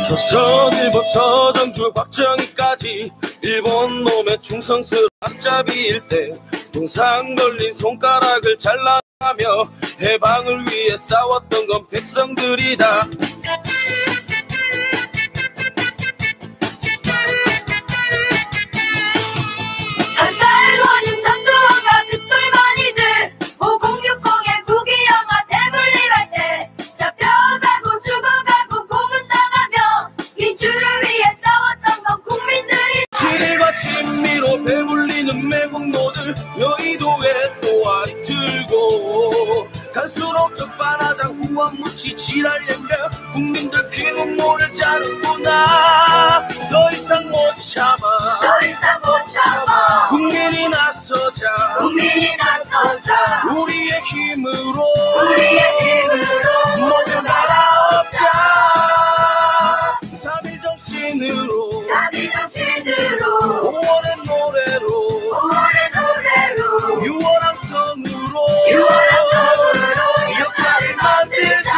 조선, 일본, 서정주, 박정희까지 일본 놈의 충성스러운 앞잡이일 때 동상 걸린 손가락을 잘라가며 해방을 위해 싸웠던 건 백성들이다. 한살원님 전두환과 그 똘마니들 5060의 부기영화 대물림할 때 잡혀가고 죽어가고 고문당하며 민주를 위해 싸웠던 건 국민들이. 진일과 친미로 배불리는 매국노들 여의도에 또아리 들고 갈수록 적반하장 후원무치 지랄내며 국민들 피눈물을 짜는구나. 더 이상 못 참아, 더 이상 못 참아. 국민이 나서자, 국민이 나서자. 우리의 힘으로, 우리의 힘으로 모두 날아엎자. 3.1 정신으로, 3.1 정신으로 5월의 노래로, 5월의 노래로 6월 함성으로, 6월 함성으로 역사를 만들자.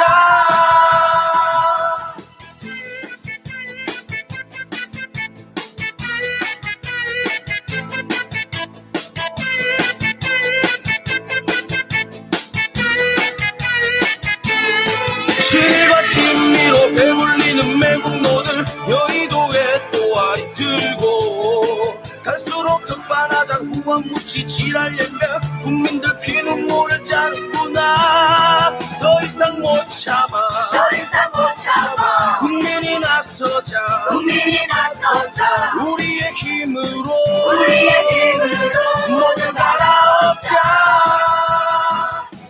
친일과 친미로 배불리는 매국노들 여의도에 또아리 들고 갈수록 적반하장 후원무치 지랄내며 국민들 피눈물을 짜는구나. 더 이상 못 참아, 더 이상 못 참아. 국민이 나서자, 국민이 나서자. 우리의 힘으로, 우리의 힘으로 모두 날아엎자.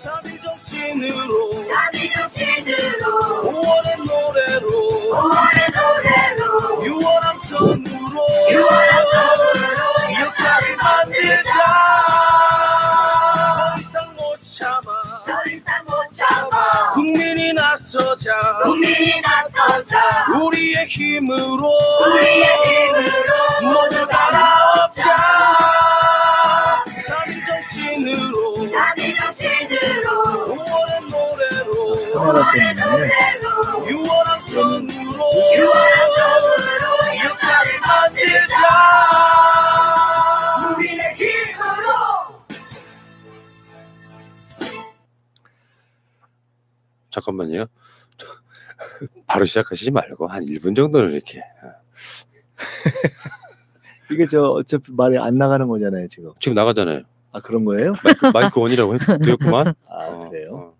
3.1 정신으로, 3.1 정신으로 5월의 노래로, 5월의 노래로 6월 함성으로, 6월 함성으로 역사를 만들자. 더 이상 못 참아, 더 이상 못 참아. 국민이 나서자, 국민이 나서자. 우리의 힘으로, 우리의 힘으로 모두 날아엎자. 3.1 정신으로, 3.1 정신으로 5월의 노래로, 5월의 노래로 6월 함성으로, 6월 함성으로 역사를 만들자. 우리의 힘으로. 잠깐만요. 바로 시작하시지 말고 한 1분 정도는 이렇게. 이게 저 어차피 말이 안 나가는 거잖아요 지금. 지금 나가잖아요. 아 그런 거예요? 마이크 원이라고 드렸구만. 아 그래요?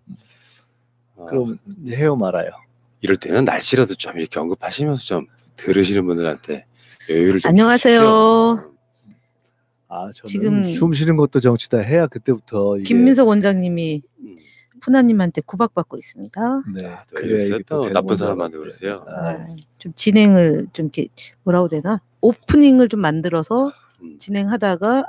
어. 그럼 이제 헤어 말아요. 이럴 때는 날씨라도 좀 이렇게 언급하시면서 좀 들으시는 분들한테 여유를 좀 안녕하세요. 주십시오. 아 저는 지금 숨 쉬는 것도 정치다 해야 그때부터 이게 김민석 원장님이 푸나님한테 구박받고 있습니다. 네. 또 그래야 이러세요? 이게 또 되는 나쁜 건지 사람한테 알았는데. 그러세요. 아, 좀 진행을 좀 이렇게 뭐라고 해야 되나? 오프닝을 좀 만들어서 음. 진행하다가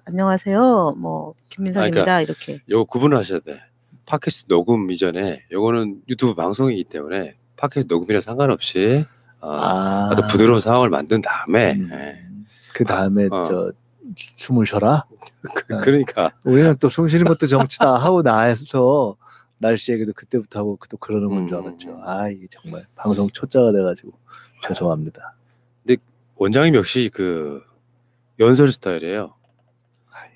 안녕하세요. 뭐 김민석입니다. 그러니까 이렇게. 요거 구분을 하셔야 돼. 팟캐스트 녹음 이전에 요거는 유튜브 방송이기 때문에 팟캐스트 녹음이랑 상관없이 아주 부드러운 상황을 만든 다음에 그 다음에 저 춤을 쉬어라. 그러니까 우리는 또 숨 쉬는 것도 정치다 하고 나서 날씨 얘기도 그때부터 하고 또 그러는 건 줄 알았죠. 아 이게 정말 방송 초짜가 돼가지고 죄송합니다. 근데 원장님 역시 그 연설 스타일이에요.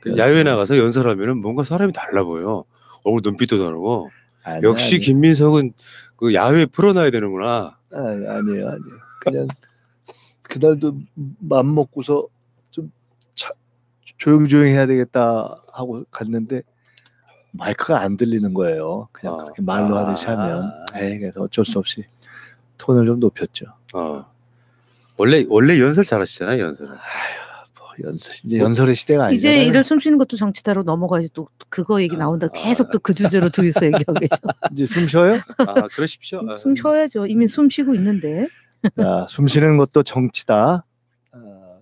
그 야외에 나가서 연설하면은 뭔가 사람이 달라 보여. 얼굴 눈빛도 다르고. 역시 김민석은 그 야외에 풀어놔야 되는구나. 아니에요. 그냥 그날도 맘 먹고서 좀 조용히 해야 되겠다 하고 갔는데 마이크가 안 들리는 거예요. 그냥 그렇게 말로 하듯이 하면. 그래서 어쩔 수 없이 톤을 좀 높였죠. 원래 연설 잘하시잖아요, 연설을. 이제 연설의 시대가 아니잖아요. 이제 이를 숨 쉬는 것도 정치다로 넘어가야지 또 그거 얘기 나온다. 계속 또 그 주제로 둘이서 얘기하고 계셔. 이제 숨 쉬어요? 그러십시오. 숨 쉬어야죠. 이미 숨 쉬고 있는데. 숨 쉬는 것도 정치다.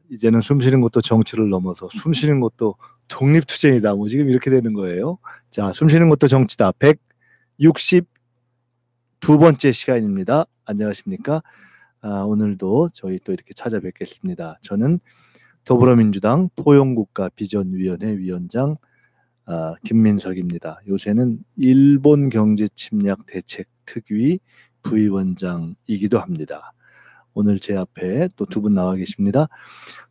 이제는 숨 쉬는 것도 정치를 넘어서 숨 쉬는 것도 독립투쟁이다. 뭐 지금 이렇게 되는 거예요. 자, 숨 쉬는 것도 정치다. 162번째 시간입니다. 안녕하십니까? 오늘도 저희 또 이렇게 찾아뵙겠습니다. 저는 더불어민주당 포용국가 비전위원회 위원장 김민석입니다. 요새는 일본 경제 침략 대책 특위 부위원장이기도 합니다. 오늘 제 앞에 또 두 분 나와 계십니다.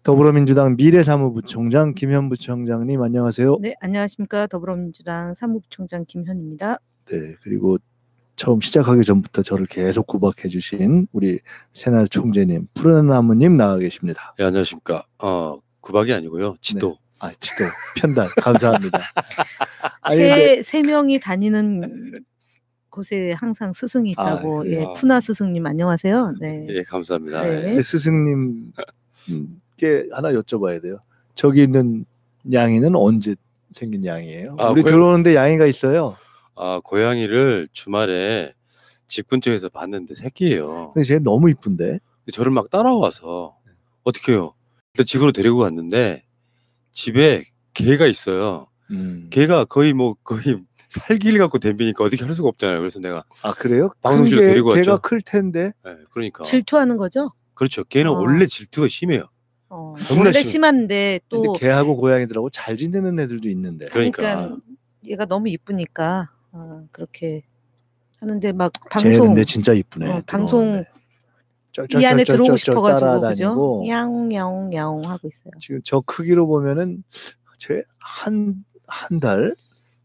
더불어민주당 미래사무부총장 김현 부총장님 안녕하세요. 네, 안녕하십니까. 더불어민주당 사무부총장 김현입니다. 네, 그리고 처음 시작하기 전부터 저를 계속 구박해 주신 우리 새날 총재님, 푸른 나무님 나와 계십니다. 네, 안녕하십니까. 구박이 아니고요. 지도. 아, 지도 편달 감사합니다. 아니, 근데 세 명이 다니는 곳에 항상 스승이 있다고. 그래요? 예, 푸나 스승님 안녕하세요. 네. 예, 감사합니다. 네. 예. 근데 스승님께 하나 여쭤봐야 돼요. 저기 있는 양이는 언제 생긴 양이에요? 우리 들어오는데 양이가 있어요. 고양이를 주말에 집 근처에서 봤는데 새끼예요. 근데 쟤 너무 이쁜데. 근데 저를 막 따라와서 어떻게 해요? 일단 집으로 데리고 갔는데 집에 개가 있어요. 개가 거의 살길 갖고 덤비니까 어떻게 할 수가 없잖아요. 그래서 내가 그래요? 방송실로 데리고 왔죠. 개가 클 텐데. 네, 그러니까 질투하는 거죠? 그렇죠. 개는 원래 질투가 심해요. 겁나 원래 심해. 심한데 또 근데 개하고 고양이들하고 잘 지내는 애들도 있는데. 그러니까 얘가 너무 이쁘니까 그렇게 하는데 막 쟤 방송 근데 진짜 이쁘네. 방송 이 안에 들어오고 싶어가지고 그죠? 야옹야옹야옹 하고 있어요. 지금 저 크기로 보면은 쟤 한 달?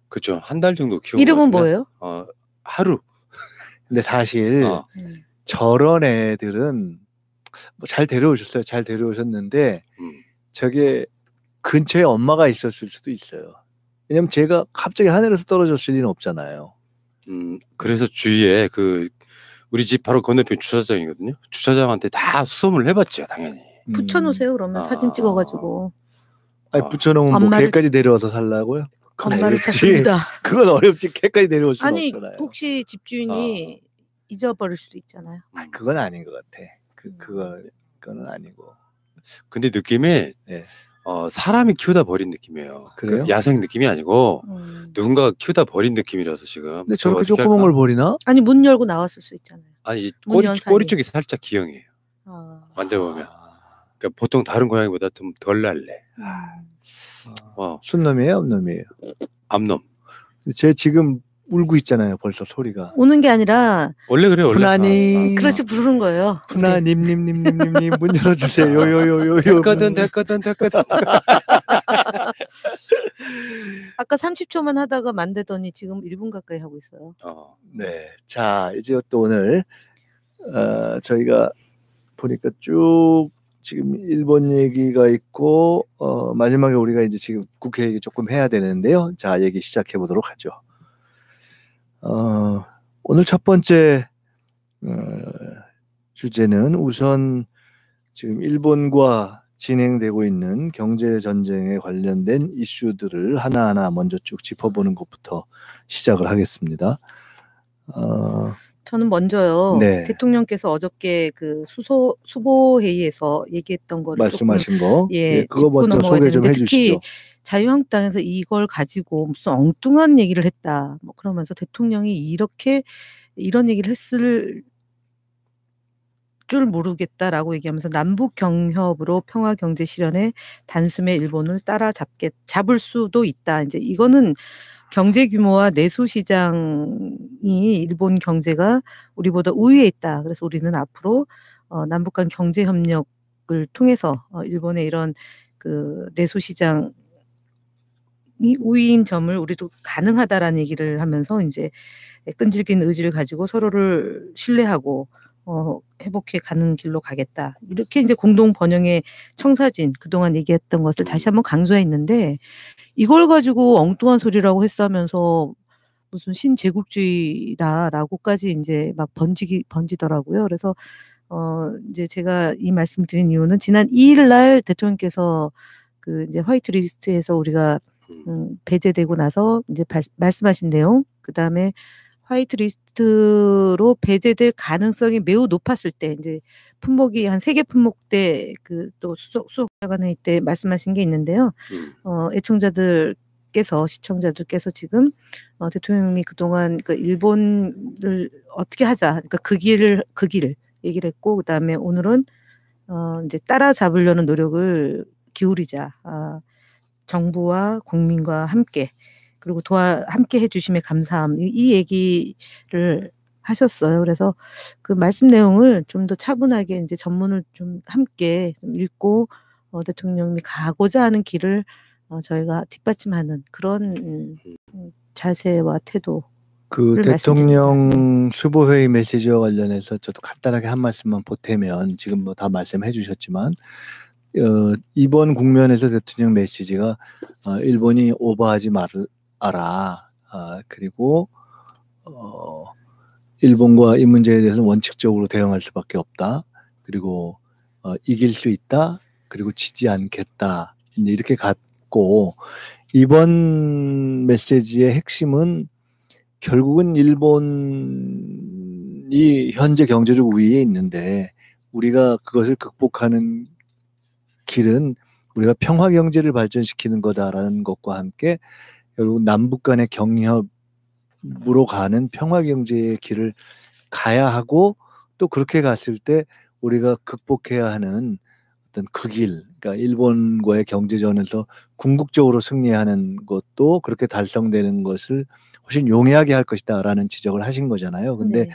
그렇죠. 한 달 정도 키우고. 이름은 뭐예요? 하루. 근데 사실 저런 애들은 뭐 잘 데려오셨어요. 잘 데려오셨는데 저게 근처에 엄마가 있었을 수도 있어요. 왜냐면 제가 갑자기 하늘에서 떨어졌을 리는 없잖아요. 그래서 주위에 우리 집 바로 건너편 주차장이거든요. 주차장한테 다 수소문을 해봤죠, 당연히. 붙여놓으세요. 그러면 사진 찍어가지고. 아니 붙여놓으면 뭐 개까지 데려와서 살라고요? 엄마를 찾습니다. 그건 어렵지. 개까지 데려올 수는 없잖아요. 혹시 집주인이 잊어버릴 수도 있잖아요. 그건 아닌 것 같아. 그거는 아니고. 근데 느낌이 사람이 키우다 버린 느낌이에요. 그래요? 야생 느낌이 아니고 누군가가 키우다 버린 느낌이라서 지금. 근데 저렇게 조그만 걸 버리나? 아니 문 열고 나왔을 수 있잖아요. 아니 꼬리 쪽이 살짝 기형이에요. 만져보면. 그러니까 보통 다른 고양이보다 좀 덜 날래. 순놈이에요, 암놈이에요? 암놈. 쟤 지금 울고 있잖아요. 벌써 소리가. 우는 게 아니라 원래 그래요. 원래. 푸나님. 그렇지 부르는 거예요. 푸나님님님님님 문 열어주세요. 요요요요요. 됐거든. 아까 30초만 하다가 만대더니 지금 1분 가까이 하고 있어요. 네. 자, 이제 또 오늘 저희가 보니까 쭉 지금 일본 얘기가 있고 마지막에 우리가 이제 지금 국회 얘기 조금 해야 되는데요. 자, 얘기 시작해 보도록 하죠. 오늘 첫 번째 주제는 우선 지금 일본과 진행되고 있는 경제 전쟁에 관련된 이슈들을 하나하나 먼저 쭉 짚어보는 것부터 시작을 하겠습니다. 저는 먼저요. 네. 대통령께서 어저께 그 수보 회의에서 얘기했던 거를 말씀하신 거, 그거 짚고 먼저 넘어가야 소개 좀 되는데 해주시죠. 특히 자유한국당에서 이걸 가지고 무슨 엉뚱한 얘기를 했다. 뭐 그러면서 대통령이 이런 얘기를 했을 줄 모르겠다라고 얘기하면서 남북 경협으로 평화 경제 실현에 단숨에 일본을 잡을 수도 있다. 이제 이거는 경제 규모와 내수 시장이 일본 경제가 우리보다 우위에 있다. 그래서 우리는 앞으로 남북 간 경제 협력을 통해서 일본의 이런 그 내수 시장이 우위인 점을 우리도 가능하다라는 얘기를 하면서 이제 끈질긴 의지를 가지고 서로를 신뢰하고 회복해 가는 길로 가겠다. 이렇게 이제 공동 번영의 청사진 그동안 얘기했던 것을 다시 한번 강조했는데 이걸 가지고 엉뚱한 소리라고 했으면서 무슨 신제국주의다라고까지 이제 막 번지더라고요. 그래서 이제 제가 이 말씀을 드린 이유는 지난 2일 날 대통령께서 그 이제 화이트 리스트에서 우리가 배제되고 나서 이제 말씀하신 내용, 그다음에 화이트 리스트로 배제될 가능성이 매우 높았을 때 이제 품목이 한 3개 품목대 그 또 수석자관회의 때 말씀하신 게 있는데요. 시청자들께서 지금 대통령이 그동안 그 일본을 어떻게 하자, 그러니까 그 길을 얘기를 했고, 그다음에 오늘은 이제 따라잡으려는 노력을 기울이자. 정부와 국민과 함께, 그리고 함께 해주심에 감사함, 이 얘기를 하셨어요. 그래서 그 말씀 내용을 좀 더 차분하게 이제 전문을 좀 함께 좀 읽고 대통령이 가고자 하는 길을 저희가 뒷받침하는 그런 자세와 태도. 그 대통령 수보회의 메시지와 관련해서 저도 간단하게 한 말씀만 보태면 지금 뭐 다 말씀해 주셨지만 이번 국면에서 대통령 메시지가 일본이 오버하지 말아라. 그리고 일본과 이 문제에 대해서는 원칙적으로 대응할 수밖에 없다. 그리고 이길 수 있다. 그리고 지지 않겠다. 이제 이렇게 갔고 이번 메시지의 핵심은 결국은 일본이 현재 경제적 우위에 있는데 우리가 그것을 극복하는 길은 우리가 평화 경제를 발전시키는 거다라는 것과 함께 결국 남북 간의 경협으로 가는 평화 경제의 길을 가야 하고 또 그렇게 갔을 때 우리가 극복해야 하는 어떤 그 길, 그러니까 일본과의 경제전에서 궁극적으로 승리하는 것도 그렇게 달성되는 것을 훨씬 용이하게 할 것이다라는 지적을 하신 거잖아요. 근데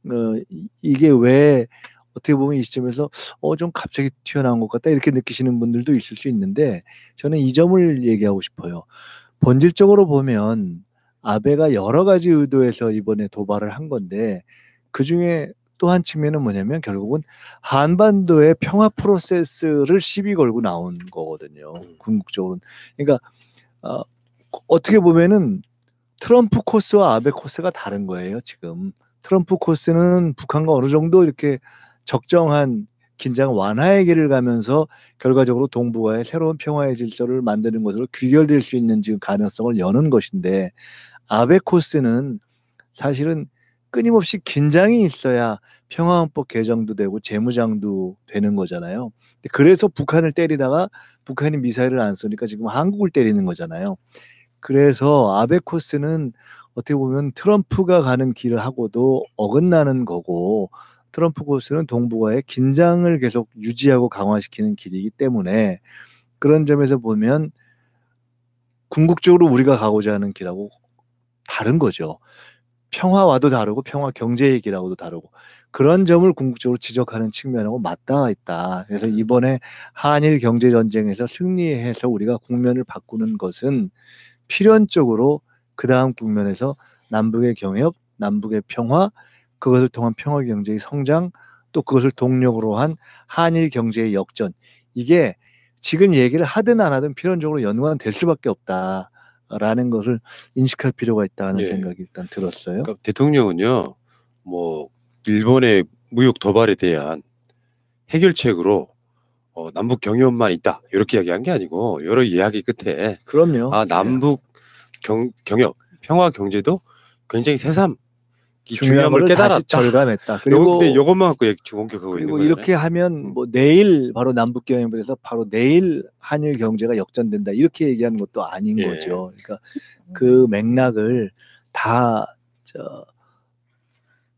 네. 이게 왜 어떻게 보면 이 시점에서 좀 갑자기 튀어나온 것 같다 이렇게 느끼시는 분들도 있을 수 있는데 저는 이 점을 얘기하고 싶어요. 본질적으로 보면 아베가 여러 가지 의도에서 이번에 도발을 한 건데 그중에 또 한 측면은 뭐냐면 결국은 한반도의 평화 프로세스를 시비 걸고 나온 거거든요. 궁극적으로는. 그러니까 어떻게 보면은 트럼프 코스와 아베 코스가 다른 거예요. 지금 트럼프 코스는 북한과 어느 정도 이렇게 적정한 긴장 완화의 길을 가면서 결과적으로 동북아의 새로운 평화의 질서를 만드는 것으로 귀결될 수 있는 지금 가능성을 여는 것인데 아베 코스는 사실은 끊임없이 긴장이 있어야 평화헌법 개정도 되고 재무장도 되는 거잖아요. 그래서 북한을 때리다가 북한이 미사일을 안 쏘니까 지금 한국을 때리는 거잖아요. 그래서 아베 코스는 어떻게 보면 트럼프가 가는 길을 하고도 어긋나는 거고 트럼프 코스는 동북아의 긴장을 계속 유지하고 강화시키는 길이기 때문에 그런 점에서 보면 궁극적으로 우리가 가고자 하는 길하고 다른 거죠. 평화와도 다르고 평화 경제 얘기라고도 다르고 그런 점을 궁극적으로 지적하는 측면하고 맞닿아 있다. 그래서 이번에 한일 경제 전쟁에서 승리해서 우리가 국면을 바꾸는 것은 필연적으로 그 다음 국면에서 남북의 경협, 남북의 평화, 그것을 통한 평화 경제의 성장, 또 그것을 동력으로 한 한일 경제의 역전. 이게 지금 얘기를 하든 안 하든 필연적으로 연관될 수밖에 없다. 라는 것을 인식할 필요가 있다는 생각이 일단 들었어요. 그러니까 대통령은요, 뭐 일본의 무역 도발에 대한 해결책으로 남북 경협만 있다 이렇게 이야기한 게 아니고 여러 이야기 끝에 그럼요. 남북 경협, 평화 경제도 굉장히 새삼 중요함을 깨달았다. 절감했다. 그리고 근데 이것만 갖고 공격하고 있는 거예요. 이렇게 하면 뭐 내일 바로 남북 경협을 해서 바로 내일 한일 경제가 역전된다 이렇게 얘기하는 것도 아닌 거죠. 그러니까 그 맥락을 다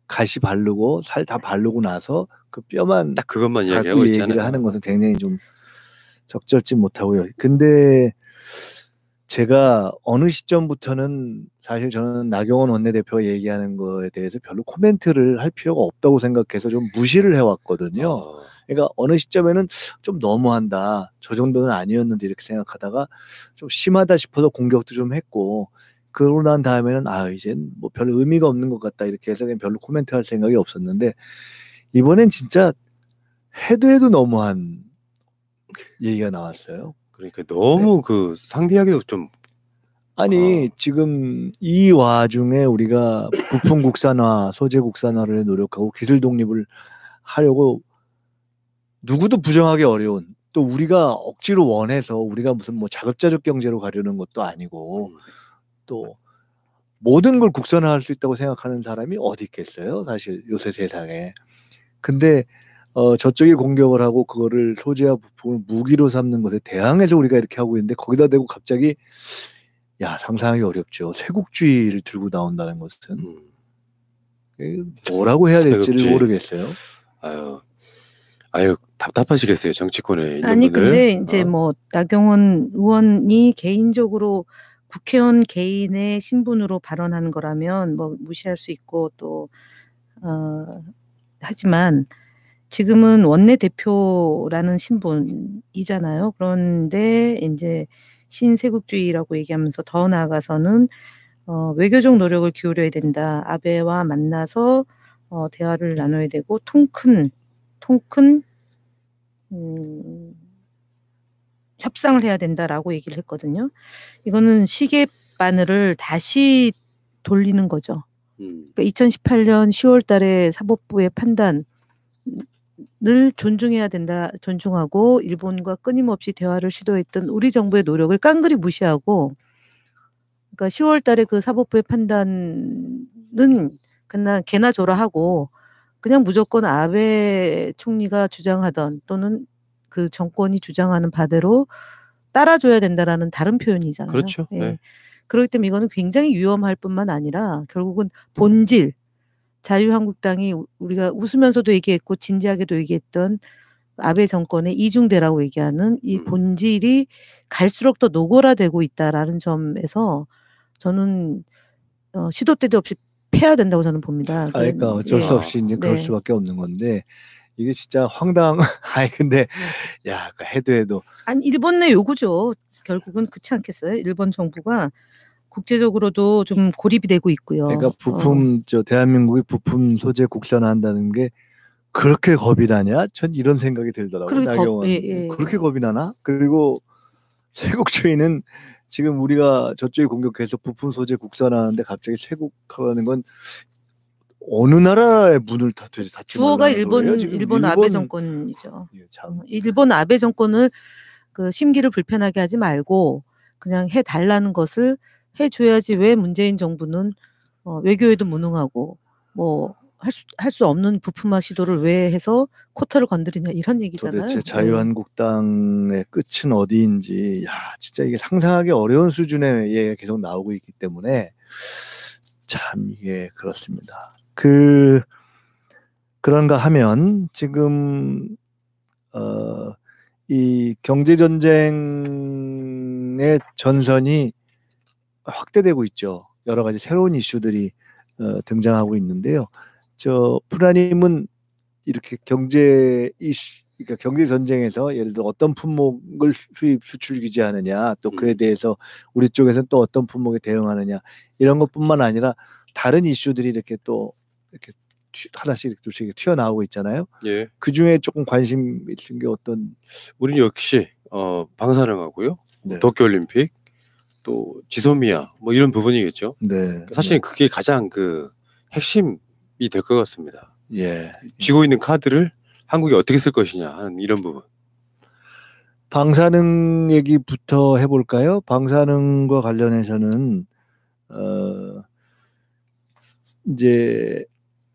가시 바르고 살 다 바르고 나서 그 뼈만 딱 그것만 이야기하고 있잖아요. 얘기를 하는 것은 굉장히 좀 적절치 못하고요. 근데 제가 어느 시점부터는 사실 저는 나경원 원내대표가 얘기하는 거에 대해서 별로 코멘트를 할 필요가 없다고 생각해서 좀 무시를 해왔거든요. 그러니까 어느 시점에는 좀 너무한다. 저 정도는 아니었는데 이렇게 생각하다가 좀 심하다 싶어서 공격도 좀 했고 그러고 난 다음에는 이젠 뭐 별 의미가 없는 것 같다 이렇게 해서 그냥 별로 코멘트할 생각이 없었는데 이번엔 진짜 해도 너무한 얘기가 나왔어요. 그러니까 너무 그 상대하기도 좀 지금 이 와중에 우리가 부품 국산화, 소재 국산화를 노력하고 기술 독립을 하려고 누구도 부정하기 어려운 또 우리가 억지로 원해서 우리가 무슨 뭐 자급자족 경제로 가려는 것도 아니고 또 모든 걸 국산화할 수 있다고 생각하는 사람이 어디 있겠어요? 사실 요새 세상에. 근데 저쪽이 공격을 하고 그거를 소재와 부품을 무기로 삼는 것에 대항해서 우리가 이렇게 하고 있는데 거기다 대고 갑자기 상상하기 어렵죠. 쇄국주의를 들고 나온다는 것은 뭐라고 해야 될지를 모르겠어요. 아유 답답하시겠어요. 정치권에 있는 아니 분들. 근데 이제 뭐 나경원 의원이 개인적으로 국회의원 개인의 신분으로 발언하는 거라면 뭐 무시할 수 있고 또 하지만 지금은 원내대표라는 신분이잖아요. 그런데 이제 신세국주의라고 얘기하면서 더 나아가서는 외교적 노력을 기울여야 된다. 아베와 만나서 대화를 나눠야 되고 통큰 협상을 해야 된다라고 얘기를 했거든요. 이거는 시계 바늘을 다시 돌리는 거죠. 그러니까 2018년 10월 달에 사법부의 판단을 존중해야 된다, 존중하고 일본과 끊임없이 대화를 시도했던 우리 정부의 노력을 깡그리 무시하고, 그러니까 10월 달에 그 사법부의 판단은 그냥 개나 줘라 하고 그냥 무조건 아베 총리가 주장하던 또는 그 정권이 주장하는 바대로 따라줘야 된다라는 다른 표현이잖아요. 그렇죠. 예. 네. 그렇기 때문에 이거는 굉장히 위험할 뿐만 아니라 결국은 본질, 자유한국당이 우리가 웃으면서도 얘기했고 진지하게도 얘기했던 아베 정권의 이중대라고 얘기하는 이 본질이 갈수록 더 노골화되고 있다라는 점에서 저는 시도 때도 없이 패야 된다고 저는 봅니다. 그러니까 어쩔 수 없이 이제 그럴 수밖에 없는 건데 이게 진짜 황당. 아니 근데 야 해도 아니 일본 내 요구죠. 결국은 그렇지 않겠어요? 일본 정부가 국제적으로도 좀 고립이 되고 있고요. 그러니까 부품 대한민국이 부품 소재 국산화한다는 게 그렇게 겁이 나냐? 전 이런 생각이 들더라고요. 나경원 그렇게 겁이 나나? 그리고 쇄국주의는 지금 우리가 저쪽에 공격해서 부품 소재 국산화하는데 갑자기 쇄국하는 건 어느 나라의 문을 닫지? 주어가 일본 아베 정권이죠. 예, 일본 아베 정권을 그 심기를 불편하게 하지 말고 그냥 해 달라는 것을 해줘야지. 왜 문재인 정부는 외교에도 무능하고 뭐 할 수 없는 부품화 시도를 왜 해서 쿼터를 건드리냐 이런 얘기잖아요. 도대체 자유한국당의 끝은 어디인지 진짜 이게 상상하기 어려운 수준의 얘기가 계속 나오고 있기 때문에 참 이게 그렇습니다. 그런가 하면 지금 이 경제 전쟁의 전선이 확대되고 있죠. 여러 가지 새로운 이슈들이 등장하고 있는데요. 프라님은 이렇게 경제 이슈, 그러니까 경제 전쟁에서 예를 들어 어떤 품목을 수입 수출 규제하느냐, 또 그에 대해서 우리 쪽에서는 또 어떤 품목에 대응하느냐 이런 것뿐만 아니라 다른 이슈들이 이렇게 또 이렇게 하나씩 둘씩 튀어나오고 있잖아요. 예. 그 중에 조금 관심 있는 게 어떤? 우리는 역시 방사능하고요, 도쿄올림픽, 또 지소미아 뭐 이런 부분이겠죠. 네. 사실 그게 가장 그 핵심이 될 것 같습니다. 예. 쥐고 있는 카드를 한국이 어떻게 쓸 것이냐 하는 이런 부분. 방사능 얘기부터 해볼까요? 방사능과 관련해서는 이제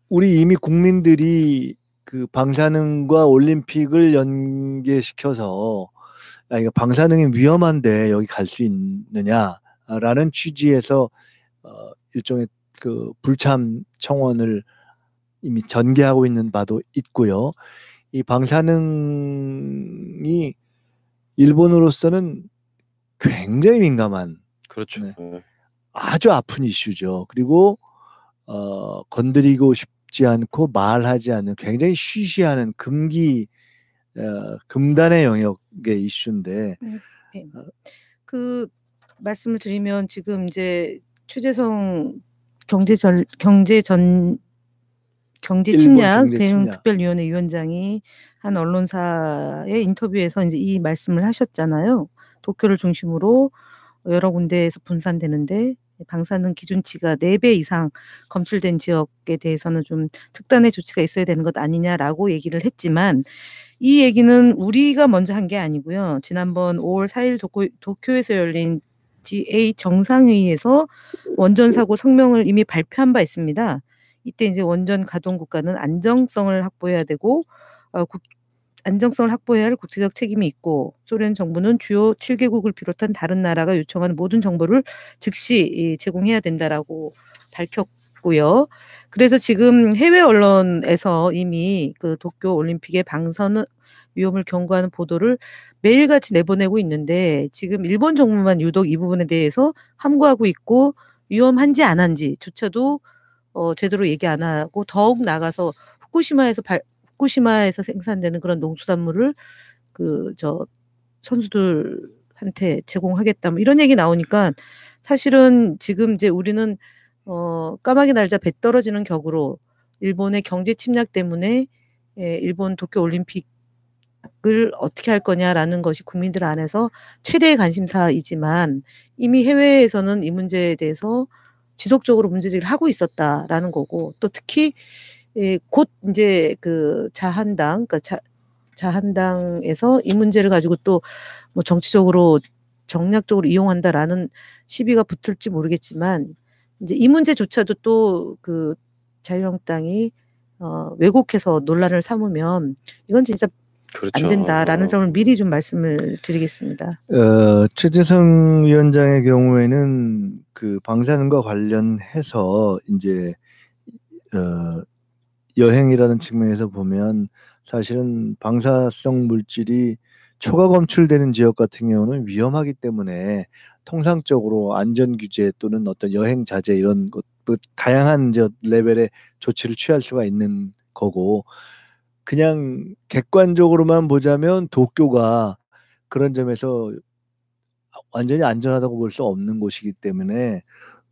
우리 이미 국민들이 그 방사능과 올림픽을 연계시켜서 이거 방사능이 위험한데 여기 갈 수 있느냐라는 취지에서 일종의 그 불참 청원을 이미 전개하고 있는 바도 있고요. 이 방사능이 일본으로서는 굉장히 민감한, 그렇죠. 네, 아주 아픈 이슈죠. 그리고 건드리고 싶지 않고 말하지 않는 굉장히 쉬쉬하는 금단의 영역의 이슈인데, 그 말씀을 드리면 지금 이제 최재성 경제 침략 대응 특별위원회 위원장이 한 언론사의 인터뷰에서 이제 이 말씀을 하셨잖아요. 도쿄를 중심으로 여러 군데에서 분산되는데 방사능 기준치가 4배 이상 검출된 지역에 대해서는 좀 특단의 조치가 있어야 되는 것 아니냐라고 얘기를 했지만, 이 얘기는 우리가 먼저 한 게 아니고요. 지난번 5월 4일 도쿄에서 열린 G8 정상회의에서 원전 사고 성명을 이미 발표한 바 있습니다. 이때 이제 원전 가동 국가는 안정성을 확보해야 되고 안정성을 확보해야 할 국제적 책임이 있고, 소련 정부는 주요 7개국을 비롯한 다른 나라가 요청하는 모든 정보를 즉시 제공해야 된다라고 밝혔고요. 그래서 지금 해외 언론에서 이미 그 도쿄 올림픽의 방사능 위험을 경고하는 보도를 매일같이 내보내고 있는데, 지금 일본 정부만 유독 이 부분에 대해서 함구하고 있고 위험한지 안 한지조차도 제대로 얘기 안 하고 더욱 나가서 후쿠시마에서 생산되는 그런 농수산물을 선수들한테 제공하겠다 뭐 이런 얘기 나오니까 사실은 지금 이제 우리는 까마귀 날자 배 떨어지는 격으로 일본의 경제 침략 때문에 일본 도쿄 올림픽을 어떻게 할 거냐라는 것이 국민들 안에서 최대의 관심사이지만 이미 해외에서는 이 문제에 대해서 지속적으로 문제제기를 하고 있었다라는 거고 또 특히 곧 이제 그 자한당 그러니까 자한당에서 이 문제를 가지고 또 뭐 정치적으로 정략적으로 이용한다라는 시비가 붙을지 모르겠지만 이제 이 문제조차도 또 그 자유한국당이 왜곡해서 논란을 삼으면 이건 진짜 그렇죠. 안 된다라는 점을 미리 좀 말씀을 드리겠습니다. 최재성 위원장의 경우에는 그 방사능과 관련해서 이제 여행이라는 측면에서 보면 사실은 방사성 물질이 초과 검출되는 지역 같은 경우는 위험하기 때문에 통상적으로 안전 규제 또는 어떤 여행 자제 이런 것 다양한 레벨의 조치를 취할 수가 있는 거고 그냥 객관적으로만 보자면 도쿄가 그런 점에서 완전히 안전하다고 볼 수 없는 곳이기 때문에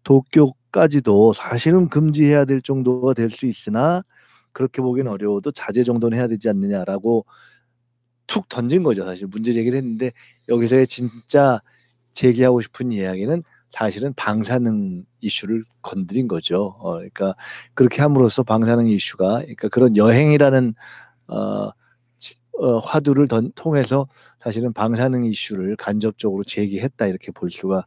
도쿄까지도 사실은 금지해야 될 정도가 될 수 있으나 그렇게 보기는 어려워도 자제 정도는 해야 되지 않느냐라고 툭 던진 거죠. 사실 문제 제기를 했는데 여기서의 진짜 제기하고 싶은 이야기는 사실은 방사능 이슈를 건드린 거죠. 그러니까 그렇게 함으로써 방사능 이슈가 그러니까 그런 여행이라는 화두를 통해서 사실은 방사능 이슈를 간접적으로 제기했다 이렇게 볼 수가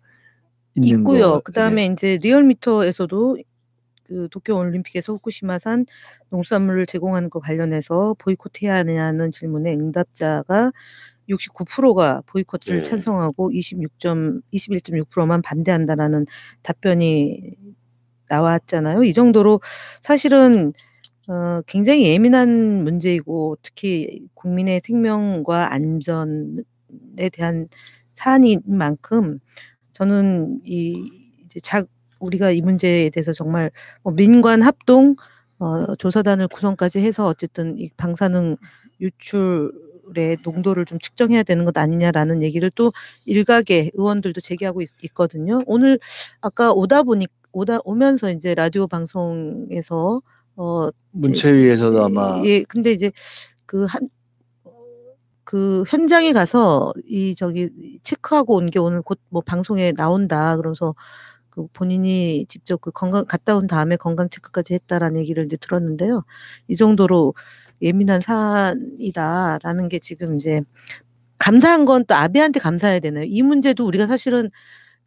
있는 있고요. 그다음에 이제 리얼미터에서도 그 도쿄 올림픽에서 후쿠시마산 농수산물을 제공하는 것 관련해서 보이콧해야 하느냐는 질문에 응답자가 69%가 보이콧을 찬성하고 21.6%만 반대한다라는 답변이 나왔잖아요. 이 정도로 사실은 굉장히 예민한 문제이고 특히 국민의 생명과 안전에 대한 사안인 만큼 저는 우리가 이 문제에 대해서 정말 민관 합동 조사단을 구성까지 해서 어쨌든 이 방사능 유출의 농도를 좀 측정해야 되는 것 아니냐라는 얘기를 또 일각의 의원들도 제기하고 있거든요. 오늘 아까 오면서 이제 라디오 방송에서 문체위에서도 아마 근데 이제 그 현장에 가서 체크하고 온 게 오늘 곧 뭐 방송에 나온다. 그래서 그 본인이 직접 그 갔다 온 다음에 건강 체크까지 했다라는 얘기를 이제 들었는데요. 이 정도로 예민한 사안이다라는 게 지금 이제 감사한 건 또 아베한테 감사해야 되나요? 이 문제도 우리가 사실은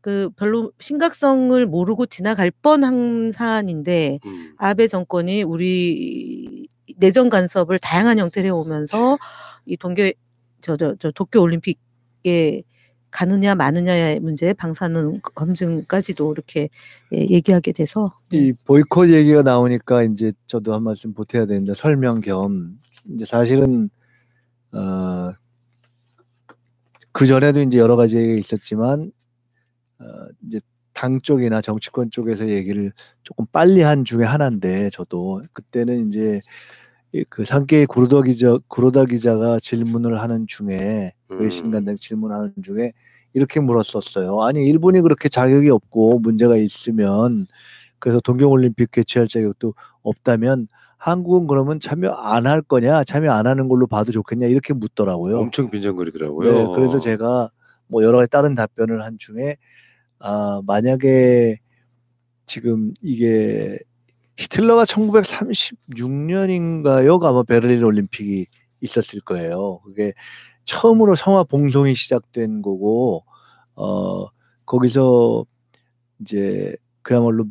그 별로 심각성을 모르고 지나갈 뻔한 사안인데 아베 정권이 우리 내정 간섭을 다양한 형태로 해오면서 이 도쿄 올림픽에 가느냐 마느냐의 문제, 방사능 검증까지도 이렇게 얘기하게 돼서 이 보이콧 얘기가 나오니까 이제 저도 한 말씀 보태야 되는데 설명 겸 이제 사실은 그 전에도 이제 여러 가지 얘기가 있었지만 이제 당 쪽이나 정치권 쪽에서 얘기를 조금 빨리 한 중에 하나인데 저도 그때는 이제 그 산케이 구로다 기자가 질문을 하는 중에 외신간담 질문하는 중에 이렇게 물었었어요. 아니 일본이 그렇게 자격이 없고 문제가 있으면 그래서 동경올림픽 개최할 자격도 없다면 한국은 그러면 참여 안 할 거냐 참여 안 하는 걸로 봐도 좋겠냐 이렇게 묻더라고요. 엄청 빈정거리더라고요. 네, 그래서 제가 뭐 여러 가지 다른 답변을 한 중에 만약에 지금 이게 히틀러가 1936년인가요? 아마 베를린 올림픽이 있었을 거예요. 그게 처음으로 성화 봉송이 시작된 거고 거기서 이제 그야말로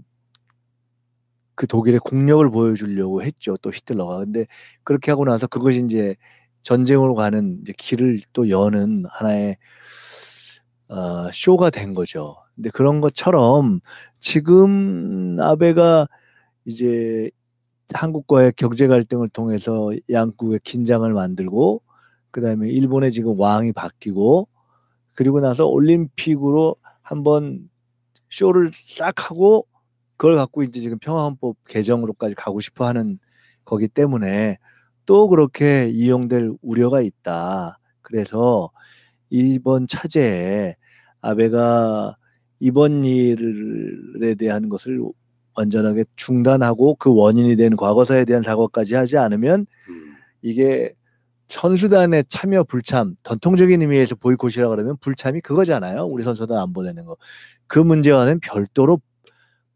그 독일의 국력을 보여주려고 했죠. 또 히틀러가. 근데 그렇게 하고 나서 그것이 이제 전쟁으로 가는 이제 길을 또 여는 하나의 쇼가 된 거죠. 근데 그런 것처럼 지금 아베가 이제 한국과의 경제 갈등을 통해서 양국의 긴장을 만들고 그다음에 일본의 지금 왕이 바뀌고 그리고 나서 올림픽으로 한번 쇼를 싹 하고 그걸 갖고 이제 지금 평화헌법 개정으로까지 가고 싶어하는 거기 때문에 또 그렇게 이용될 우려가 있다. 그래서 이번 차제에 아베가 이번 일에 대한 것을 완전하게 중단하고 그 원인이 된 과거사에 대한 사과까지 하지 않으면 이게 선수단의 참여 불참, 전통적인 의미에서 보이콧이라 그러면 불참이 그거잖아요. 우리 선수단 안 보내는 거. 그 문제와는 별도로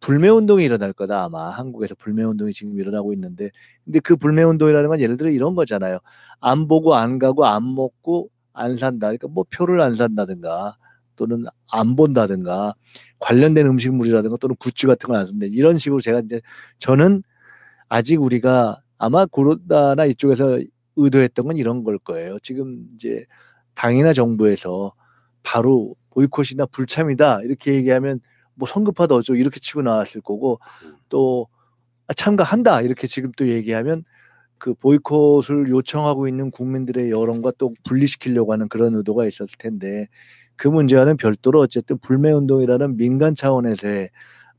불매운동이 일어날 거다. 아마 한국에서 불매운동이 지금 일어나고 있는데, 근데 그 불매운동이라는 건 예를 들어 이런 거잖아요. 안 보고 안 가고 안 먹고 안 산다. 그러니까 뭐 표를 안 산다든가 또는 안 본다든가 관련된 음식물이라든가 또는 굿즈 같은 걸 안 쓴다. 이런 식으로 제가 이제 저는 아직 우리가 아마 고로다나 이쪽에서 의도했던 건 이런 걸 거예요. 지금 이제 당이나 정부에서 바로 보이콧이나 불참이다 이렇게 얘기하면 뭐 성급하다 어쩌고 이렇게 치고 나왔을 거고 또 참가한다 이렇게 지금 또 얘기하면 그 보이콧을 요청하고 있는 국민들의 여론과 또 분리시키려고 하는 그런 의도가 있었을 텐데 그 문제와는 별도로 어쨌든 불매운동이라는 민간 차원에서의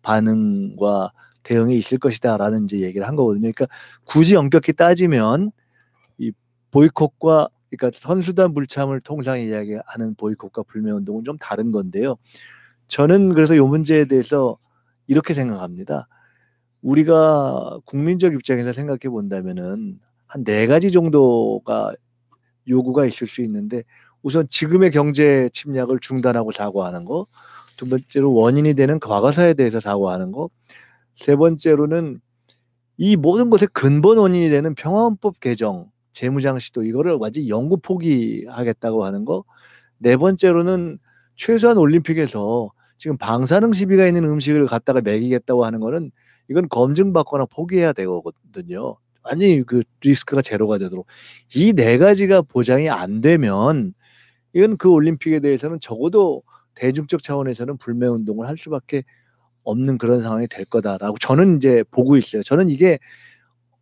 반응과 대응이 있을 것이다라는 이제 얘기를 한 거거든요. 그러니까 굳이 엄격히 따지면 이 보이콧과 그러니까 선수단 불참을 통상 이야기하는 보이콧과 불매운동은 좀 다른 건데요. 저는 그래서 이 문제에 대해서 이렇게 생각합니다. 우리가 국민적 입장에서 생각해 본다면은 한 4가지 정도가 요구가 있을 수 있는데 우선 지금의 경제 침략을 중단하고 사과하는 거, 두 번째로 원인이 되는 과거사에 대해서 사과하는 거, 세 번째로는 이 모든 것의 근본 원인이 되는 평화헌법 개정, 재무장 시도 이거를 완전히 영구 포기하겠다고 하는 거, 네 번째로는 최소한 올림픽에서 지금 방사능 시비가 있는 음식을 갖다가 먹이겠다고 하는 거는 이건 검증받거나 포기해야 되거든요. 완전히 그 리스크가 제로가 되도록. 이 4가지가 보장이 안 되면 이건 그 올림픽에 대해서는 적어도 대중적 차원에서는 불매운동을 할 수밖에 없는 그런 상황이 될 거다라고 저는 이제 보고 있어요. 저는 이게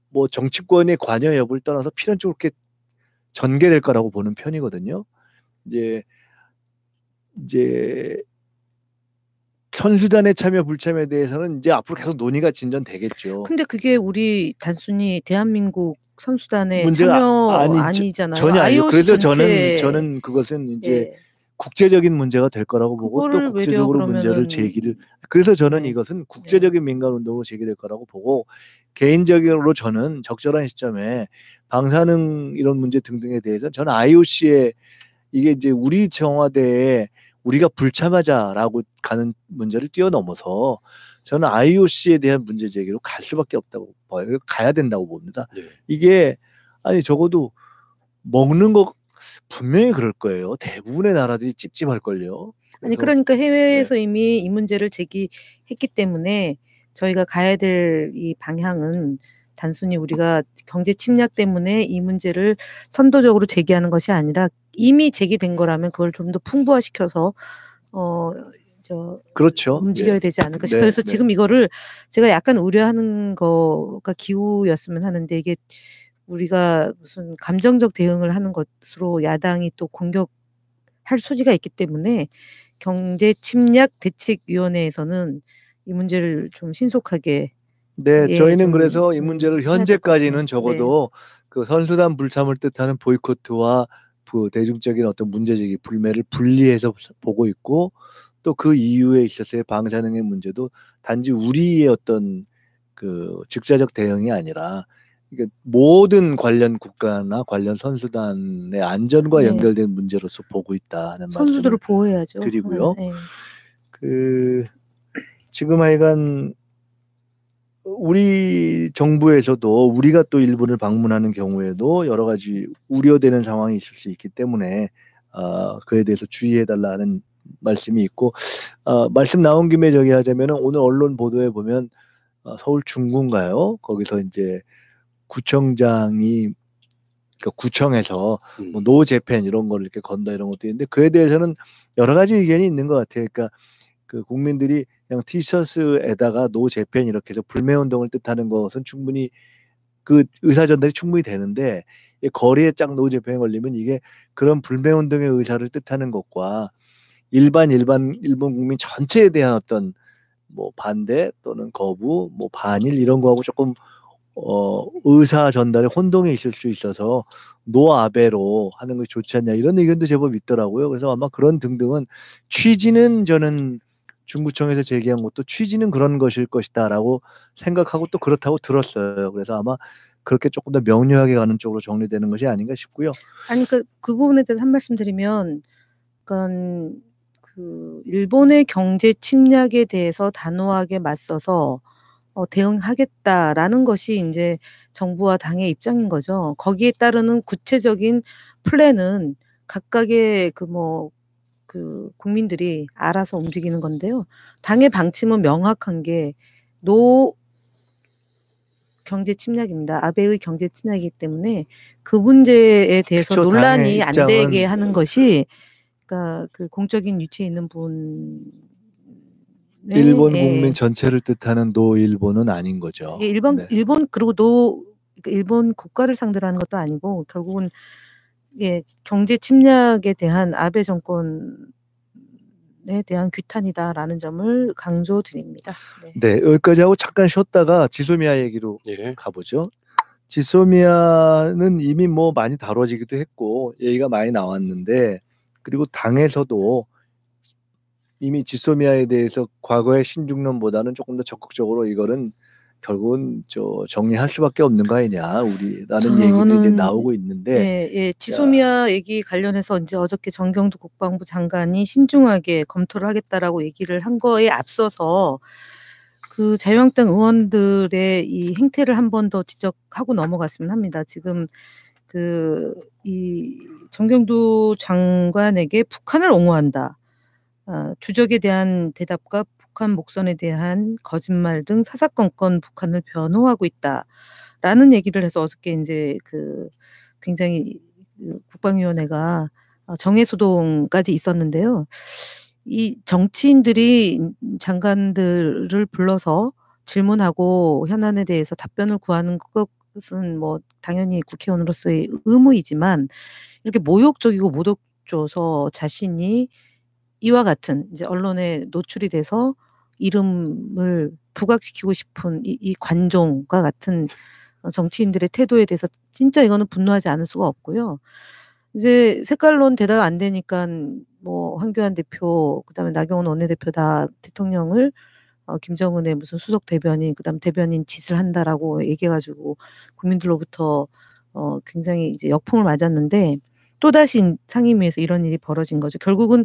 뭐 정치권의 관여 여부를 떠나서 필연적으로 그렇게 전개될 거라고 보는 편이거든요. 이제 선수단의 참여 불참에 대해서는 이제 앞으로 계속 논의가 진전되겠죠. 근데 그게 우리 단순히 대한민국 선수단의 문제가 참여 아니잖아요. 아니잖아요. 아니죠. 그래서 전체... 저는 그것은 이제 예. 국제적인 문제가 될 거라고 보고 또 국제적으로 문제를 제기를. 그래서 저는 이것은 국제적인 민간 운동으로 제기될 거라고 보고 개인적으로 저는 적절한 시점에 방사능 이런 문제 등등에 대해서 저는 IOC에 이게 이제 우리 청와대에 우리가 불참하자라고 가는 문제를 뛰어넘어서 저는 IOC에 대한 문제 제기로 갈 수밖에 없다고 봐요. 가야 된다고 봅니다. 네. 이게 아니 적어도 먹는 거 분명히 그럴 거예요. 대부분의 나라들이 찝찝할걸요. 아니 그러니까 해외에서 이미 이 문제를 제기했기 때문에 저희가 가야 될 이 방향은 단순히 우리가 경제 침략 때문에 이 문제를 선도적으로 제기하는 것이 아니라 이미 제기된 거라면 그걸 좀 더 풍부화시켜서 그렇죠. 움직여야 되지 않을까 싶어요. 그래서 지금 이거를 제가 약간 우려하는 거가 기후였으면 하는데 이게 우리가 무슨 감정적 대응을 하는 것으로 야당이 또 공격할 소지가 있기 때문에 경제 침략 대책위원회에서는 이 문제를 좀 신속하게 저희는 그래서 이 문제를 현재까지는 적어도 그 선수단 불참을 뜻하는 보이콧과 그 대중적인 어떤 문제제기 불매를 분리해서 보고 있고 또 그 이후에 있어서의 방사능의 문제도 단지 우리의 어떤 그 즉자적 대응이 아니라 그러니까 모든 관련 국가나 관련 선수단의 안전과 연결된 문제로서 보고 있다는 선수들을 말씀을 보호해야죠. 드리고요. 그 지금 하여간 우리 정부에서도 우리가 또 일본을 방문하는 경우에도 여러 가지 우려되는 상황이 있을 수 있기 때문에 그에 대해서 주의해달라는 말씀이 있고 말씀 나온 김에 저기 하자면은 오늘 언론 보도에 보면 서울 중구인가요? 거기서 이제 구청장이 그러니까 구청에서 뭐 노 재팬 이런 걸 이렇게 건다 이런 것도 있는데 그에 대해서는 여러 가지 의견이 있는 것 같아요. 그러니까 그 국민들이 그냥 티셔츠에다가 노 재팬 이렇게 해서 불매운동을 뜻하는 것은 충분히 그 의사 전달이 충분히 되는데 거리에 쫙 노 재팬이 걸리면 이게 그런 불매운동의 의사를 뜻하는 것과 일본 국민 전체에 대한 어떤 뭐 반대 또는 거부, 뭐 반일 이런 거하고 조금 의사 전달에 혼동이 있을 수 있어서 노아베로 하는 것이 좋지 않냐 이런 의견도 제법 있더라고요. 그래서 아마 그런 등등은 취지는 저는 중구청에서 제기한 것도 취지는 그런 것일 것이다라고 생각하고 또 그렇다고 들었어요. 그래서 아마 그렇게 조금 더 명료하게 가는 쪽으로 정리되는 것이 아닌가 싶고요. 아니 그 부분에 대해서 한 말씀 드리면, 그러니까 그 일본의 경제 침략에 대해서 단호하게 맞서서 대응하겠다라는 것이 이제 정부와 당의 입장인 거죠. 거기에 따르는 구체적인 플랜은 각각의 그 국민들이 알아서 움직이는 건데요. 당의 방침은 명확한 게 노 경제 침략입니다. 아베의 경제 침략이기 때문에 그 문제에 대해서 그쵸, 논란이 당의 안 입장은 되게 하는 것이, 그러니까 그 공적인 위치에 있는 분 일본 국민 전체를 뜻하는 노일본은 아닌 거죠. 이게 일본 네. 그리고 그러니까 일본 국가를 상대로 하는 것도 아니고 결국은 경제 침략에 대한 아베 정권에 대한 규탄이다라는 점을 강조드립니다. 네, 여기까지 하고 잠깐 쉬었다가 지소미아 얘기로 예. 가보죠. 지소미아는 이미 뭐 많이 다뤄지기도 했고 얘기가 많이 나왔는데, 그리고 당에서도 이미 지소미아에 대해서 과거의 신중론보다는 조금 더 적극적으로 이거는 결국은 정리할 수밖에 없는 거 아니냐 우리라는 얘기도 이제 나오고 있는데, 지소미아 얘기 관련해서 이제 어저께 정경두 국방부 장관이 신중하게 검토를 하겠다라고 얘기를 한 거에 앞서서 그 자유한국당 의원들의 이 행태를 한 번 더 지적하고 넘어갔으면 합니다. 지금 이 정경두 장관에게 북한을 옹호한다, 주적에 대한 대답과 북한 목선에 대한 거짓말 등 사사건건 북한을 변호하고 있다라는 얘기를 해서 어저께 이제 굉장히 국방위원회가 정해소동까지 있었는데요. 이 정치인들이 장관들을 불러서 질문하고 현안에 대해서 답변을 구하는 것은 뭐 당연히 국회의원으로서의 의무이지만, 이렇게 모욕적이고 모독줘서 자신이 이와 같은 이제 언론에 노출이 돼서 이름을 부각시키고 싶은 이 관종과 같은 정치인들의 태도에 대해서 진짜 이거는 분노하지 않을 수가 없고요. 이제 색깔론 대답 안 되니까 뭐 황교안 대표, 그다음에 나경원 원내대표 다 대통령을 김정은의 무슨 수석 대변인, 그다음 대변인 짓을 한다라고 얘기해가지고 국민들로부터 굉장히 이제 역풍을 맞았는데, 또다시 상임위에서 이런 일이 벌어진 거죠. 결국은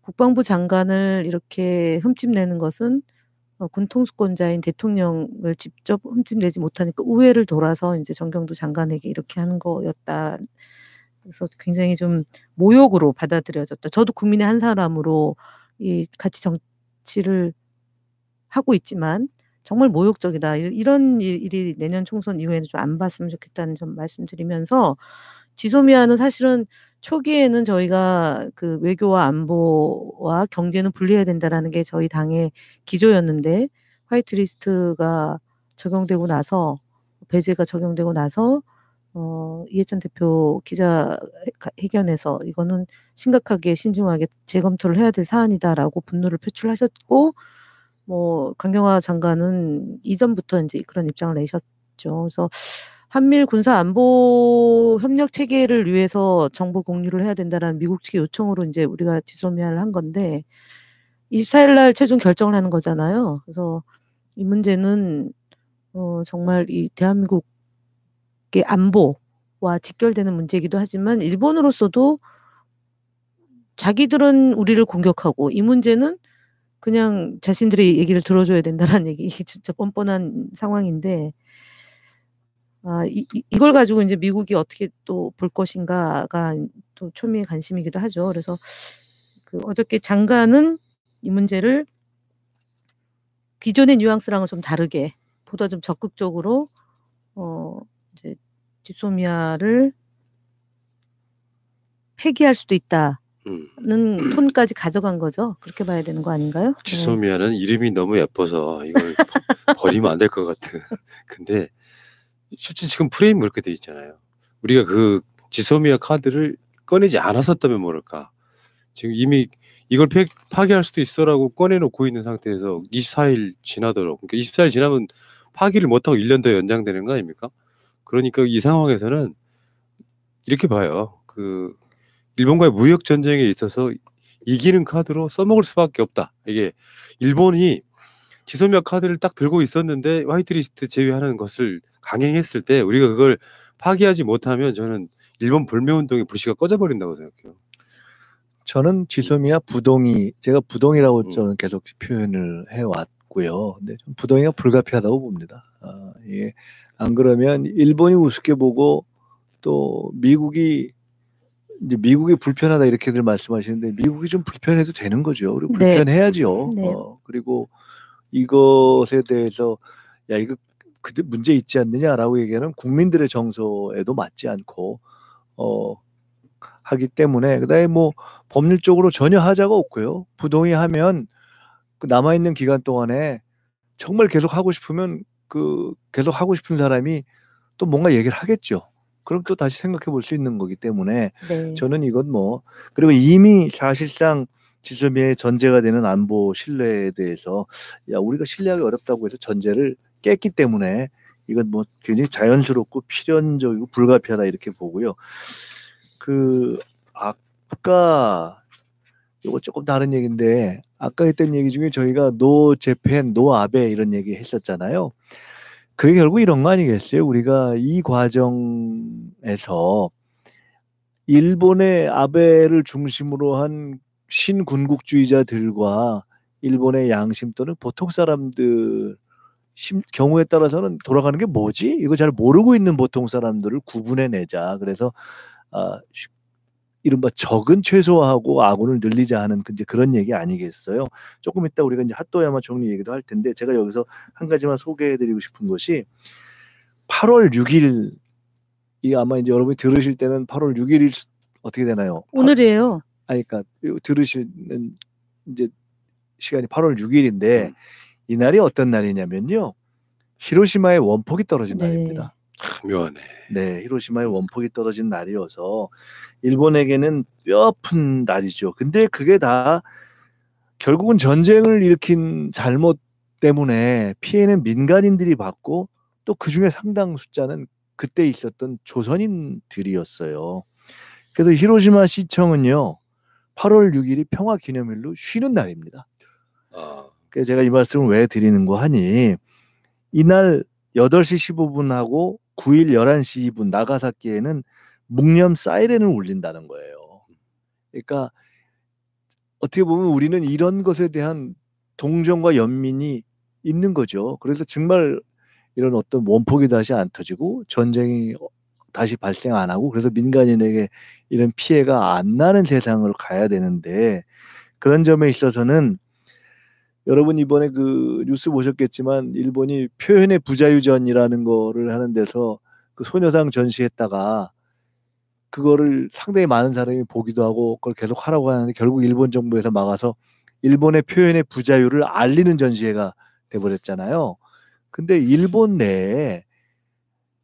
국방부 장관을 이렇게 흠집내는 것은 군 통수권자인 대통령을 직접 흠집내지 못하니까 우회를 돌아서 이제 정경두 장관에게 이렇게 하는 거였다. 그래서 굉장히 좀 모욕으로 받아들여졌다. 저도 국민의 한 사람으로 같이 정치를 하고 있지만 정말 모욕적이다. 이런 일이 내년 총선 이후에는 좀 안 봤으면 좋겠다는 점 말씀드리면서, 지소미아는 사실은 초기에는 저희가 그 외교와 안보와 경제는 분리해야 된다라는 게 저희 당의 기조였는데, 화이트리스트가 적용되고 나서, 배제가 적용되고 나서 이해찬 대표 기자회견에서 이거는 심각하게 신중하게 재검토를 해야 될 사안이다라고 분노를 표출하셨고, 뭐 강경화 장관은 이전부터 이제 그런 입장을 내셨죠. 그래서 한미일 군사 안보 협력 체계를 위해서 정보 공유를 해야 된다라는 미국 측의 요청으로 이제 우리가 지소미아를 한 건데 24일 날 최종 결정을 하는 거잖아요. 그래서 이 문제는 정말 이 대한민국의 안보와 직결되는 문제이기도 하지만, 일본으로서도 자기들은 우리를 공격하고 이 문제는 그냥 자신들의 얘기를 들어줘야 된다는 얘기, 진짜 뻔뻔한 상황인데, 이걸 가지고 이제 미국이 어떻게 또 볼 것인가가 또 초미의 관심이기도 하죠. 그래서 어저께 장관은 이 문제를 기존의 뉘앙스랑은 좀 다르게, 보다 좀 적극적으로 이제 지소미아를 폐기할 수도 있다는 톤까지 가져간 거죠. 그렇게 봐야 되는 거 아닌가요? 지소미아는 이름이 너무 예뻐서 이걸 버리면 안 될 것 같은. 근데 실제 지금 프레임 그렇게 돼 있잖아요. 우리가 그 지소미아 카드를 꺼내지 않았었다면 모를까. 지금 이미 이걸 파기할 수도 있어라고 꺼내놓고 있는 상태에서 24일 지나도록, 그러니까 24일 지나면 파기를 못하고 1년 더 연장되는 거 아닙니까? 그러니까 이 상황에서는 이렇게 봐요. 그 일본과의 무역 전쟁에 있어서 이기는 카드로 써먹을 수밖에 없다. 이게 일본이 지소미아 카드를 딱 들고 있었는데 화이트리스트 제외하는 것을 강행했을 때 우리가 그걸 파기하지 못하면 저는 일본 불매운동의 불씨가 꺼져버린다고 생각해요. 저는 지소미아 부동이, 제가 부동이라고 저는 계속 표현을 해왔고요. 근데 좀 부동이가 불가피하다고 봅니다. 예. 안 그러면 일본이 우습게 보고 또 미국이 불편하다 이렇게들 말씀하시는데 미국이 좀 불편해도 되는 거죠. 그리고 불편해야지요. 네. 그리고 이것에 대해서 야 이거 문제 있지 않느냐라고 얘기하는 국민들의 정서에도 맞지 않고 하기 때문에 그다음에 뭐 법률적으로 전혀 하자가 없고요. 부동의 하면 그 남아 있는 기간 동안에 정말 계속 하고 싶으면 그 계속 하고 싶은 사람이 또 뭔가 얘기를 하겠죠. 그럼 또 다시 생각해 볼 수 있는 거기 때문에 네. 저는 이건 뭐 그리고 이미 사실상 지소미아의 전제가 되는 안보 신뢰에 대해서 야 우리가 신뢰하기 어렵다고 해서 전제를 깼기 때문에 이건 뭐 굉장히 자연스럽고 필연적이고 불가피하다 이렇게 보고요. 그 아까 이거 조금 다른 얘기인데 아까 했던 얘기 중에 저희가 노 재팬 노 아베 이런 얘기 했었잖아요. 그게 결국 이런 거 아니겠어요? 우리가 이 과정에서 일본의 아베를 중심으로 한 신군국주의자들과 일본의 양심 또는 보통 사람들 경우에 따라서는 돌아가는 게 뭐지? 이거 잘 모르고 있는 보통 사람들을 구분해내자. 그래서 이른바 적은 최소화하고 아군을 늘리자 하는 이제 그런 얘기 아니겠어요? 조금 이따 우리가 이제 핫도야마 총리 얘기도 할 텐데 제가 여기서 한 가지만 소개해드리고 싶은 것이 8월 6일 이 아마 이제 여러분이 들으실 때는 8월 6일이 어떻게 되나요? 오늘이에요. 그러니까 들으시는 이제 시간이 8월 6일인데 이날이 어떤 날이냐면요. 히로시마의 원폭이 떨어진 날입니다. 묘하네. 네, 히로시마의 원폭이 떨어진 날이어서 일본에게는 뼈아픈 날이죠. 근데 그게 다 결국은 전쟁을 일으킨 잘못 때문에 피해는 민간인들이 받고 또 그중에 상당 숫자는 그때 있었던 조선인들이었어요. 그래서 히로시마 시청은요. 8월 6일이 평화기념일로 쉬는 날입니다. 그래서 제가 이 말씀을 왜 드리는 거 하니 이날 8시 15분하고 9일 11시 2분 나가사키에는 묵념 사이렌을 울린다는 거예요. 그러니까 어떻게 보면 우리는 이런 것에 대한 동정과 연민이 있는 거죠. 그래서 정말 이런 어떤 원폭이 다시 안 터지고 전쟁이 다시 발생 안 하고 그래서 민간인에게 이런 피해가 안 나는 세상을 가야 되는데 그런 점에 있어서는 여러분 이번에 그 뉴스 보셨겠지만 일본이 표현의 부자유전이라는 거를 하는 데서 그 소녀상 전시했다가 그거를 상당히 많은 사람이 보기도 하고 그걸 계속 하라고 하는데 결국 일본 정부에서 막아서 일본의 표현의 부자유를 알리는 전시회가 돼버렸잖아요. 근데 일본 내에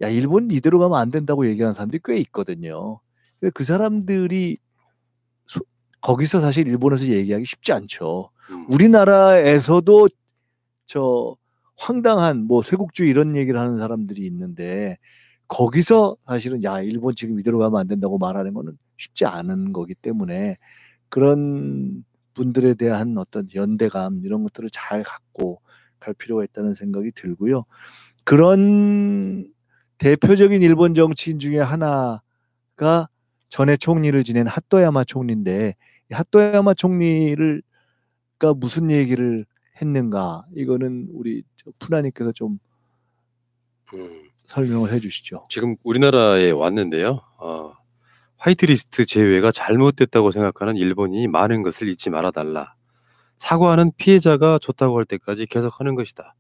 야 일본 이대로 가면 안 된다고 얘기하는 사람들이 꽤 있거든요. 근데 그 사람들이 거기서 사실 일본에서 얘기하기 쉽지 않죠. 우리나라에서도 저 황당한 뭐 쇄국주의 이런 얘기를 하는 사람들이 있는데 거기서 사실은 야 일본 지금 이대로 가면 안 된다고 말하는 거는 쉽지 않은 거기 때문에 그런 분들에 대한 어떤 연대감 이런 것들을 잘 갖고 갈 필요가 있다는 생각이 들고요. 그런 대표적인 일본 정치인 중에 하나가 전에 총리를 지낸 핫도야마 총리인데 핫도야마 총리가 무슨 얘기를 했는가 이거는 우리 푸나님께서 좀 설명을 해주시죠. 지금 우리나라에 왔는데요. 화이트리스트 제외가 잘못됐다고 생각하는 일본이 많은 것을 잊지 말아달라. 사과하는 피해자가 좋다고 할 때까지 계속하는 것이다.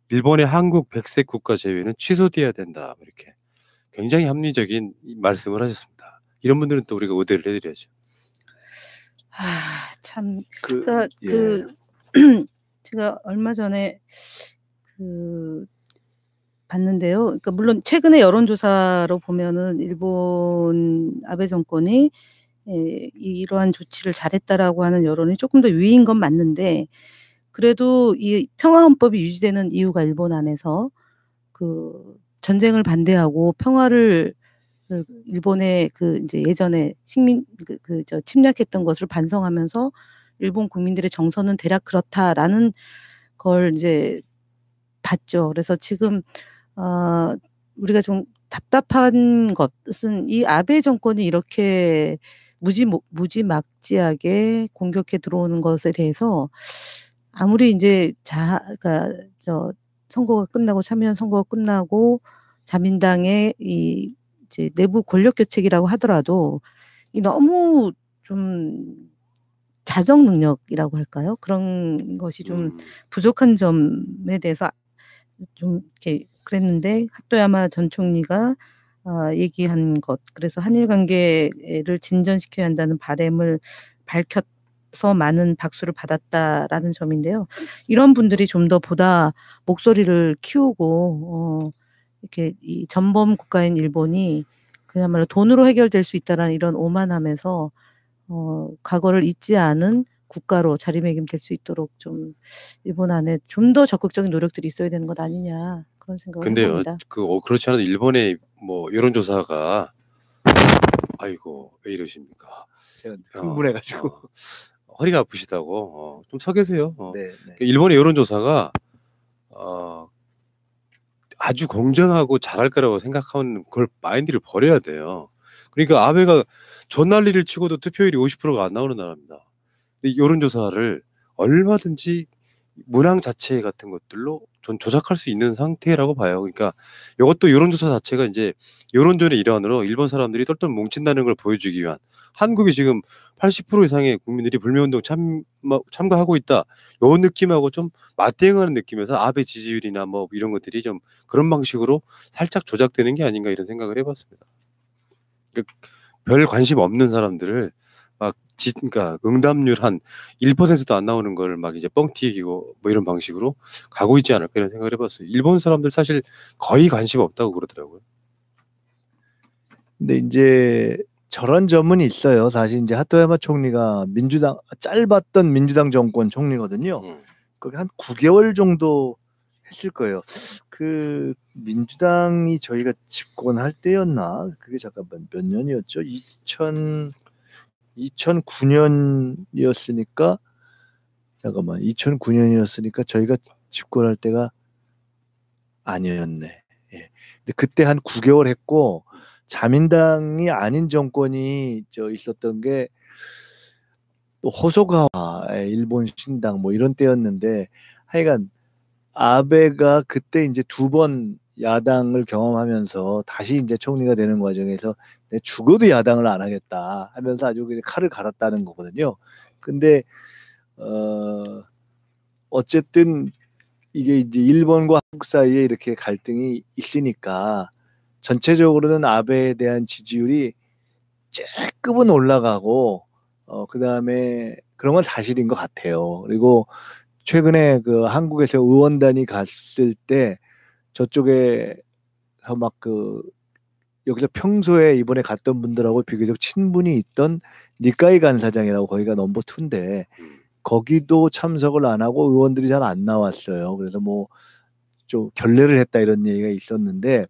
일본의 한국 백색 국가 제외는 취소돼야 된다. 이렇게 굉장히 합리적인 말씀을 하셨습니다. 이런 분들은 또 우리가 의대를 해드려야죠. 참 그러니까 제가 얼마 전에 봤는데요. 그러니까 물론 최근의 여론조사로 보면은 일본 아베 정권이 이러한 조치를 잘했다라고 하는 여론이 조금 더 위인 건 맞는데 그래도 이 평화헌법이 유지되는 이유가 일본 안에서 그 전쟁을 반대하고 평화를 일본의 그 이제 예전에 식민 저 침략했던 것을 반성하면서 일본 국민들의 정서는 대략 그렇다라는 걸 이제 봤죠. 그래서 지금 우리가 좀 답답한 것은 이 아베 정권이 이렇게 무지막지하게 공격해 들어오는 것에 대해서 아무리 이제 그러니까 저 선거가 끝나고 참여연 선거가 끝나고 자민당의 이 이제 내부 권력 교체기라고 하더라도 이 너무 좀 자정 능력이라고 할까요? 그런 것이 좀 부족한 점에 대해서 좀 이렇게 그랬는데 하토야마 전 총리가 얘기한 것 그래서 한일 관계를 진전시켜야 한다는 바람을 밝혀서 많은 박수를 받았다라는 점인데요. 이런 분들이 좀 더 보다 목소리를 키우고 이렇게 이 전범 국가인 일본이 그야말로 돈으로 해결될 수 있다라는 이런 오만함에서 과거를 잊지 않은 국가로 자리매김될 수 있도록 좀 일본 안에 좀 더 적극적인 노력들이 있어야 되는 것 아니냐 그런 생각을 근데요, 해봅니다. 그렇지 않아도 일본의 뭐 여론조사가 아이고 왜 이러십니까? 제가 흥분해가지고 허리가 아프시다고 좀 서 계세요. 네. 일본의 여론조사가 아주 공정하고 잘할 거라고 생각하는 걸 마인드를 버려야 돼요. 그러니까 아베가 전난리를 치고도 투표율이 50%가 안 나오는 나라입니다. 근데 여론조사를 얼마든지 문항 자체 같은 것들로 전 조작할 수 있는 상태라고 봐요. 그러니까 이것도 여론조사 자체가 이제 여론전의 일환으로 일본 사람들이 똘똘 뭉친다는 걸 보여주기 위한 한국이 지금 80% 이상의 국민들이 불매운동 참가하고 있다. 요 느낌하고 좀 맞대응하는 느낌에서 아베 지지율이나 뭐 이런 것들이 좀 그런 방식으로 살짝 조작되는 게 아닌가 이런 생각을 해봤습니다. 별 관심 없는 사람들을 그러니까 응답률 한 1%도 안 나오는 걸 막 이제 뻥튀기고 뭐 이런 방식으로 가고 있지 않을까 이런 생각을 해봤어요. 일본 사람들 사실 거의 관심 없다고 그러더라고요. 근데 이제 저런 점은 있어요. 사실 이제 하토야마 총리가 짧았던 민주당 정권 총리거든요. 거기 한 9개월 정도 했을 거예요. 그 민주당이 저희가 집권할 때였나? 그게 잠깐만 몇 년이었죠? 2009년이었으니까 잠깐만 2009년이었으니까 저희가 집권할 때가 아니었네. 예. 근데 그때 한 9개월 했고 자민당이 아닌 정권이 있었던 게 또 호소가와 일본 신당 뭐 이런 때였는데 하여간 아베가 그때 이제 2번 야당을 경험하면서 다시 이제 총리가 되는 과정에서 내 죽어도 야당을 안 하겠다 하면서 아주 그냥 칼을 갈았다는 거거든요. 근데 어쨌든 이게 이제 일본과 한국 사이에 이렇게 갈등이 있으니까 전체적으로는 아베에 대한 지지율이 조금은 올라가고 그 다음에 그런 건 사실인 것 같아요. 그리고 최근에 그 한국에서 의원단이 갔을 때 저쪽에서 막 여기서 평소에 이번에 갔던 분들하고 비교적 친분이 있던 니카이 간사장이라고 거기가 넘버 2인데 거기도 참석을 안 하고 의원들이 잘 안 나왔어요. 그래서 뭐 좀 결례를 했다 이런 얘기가 있었는데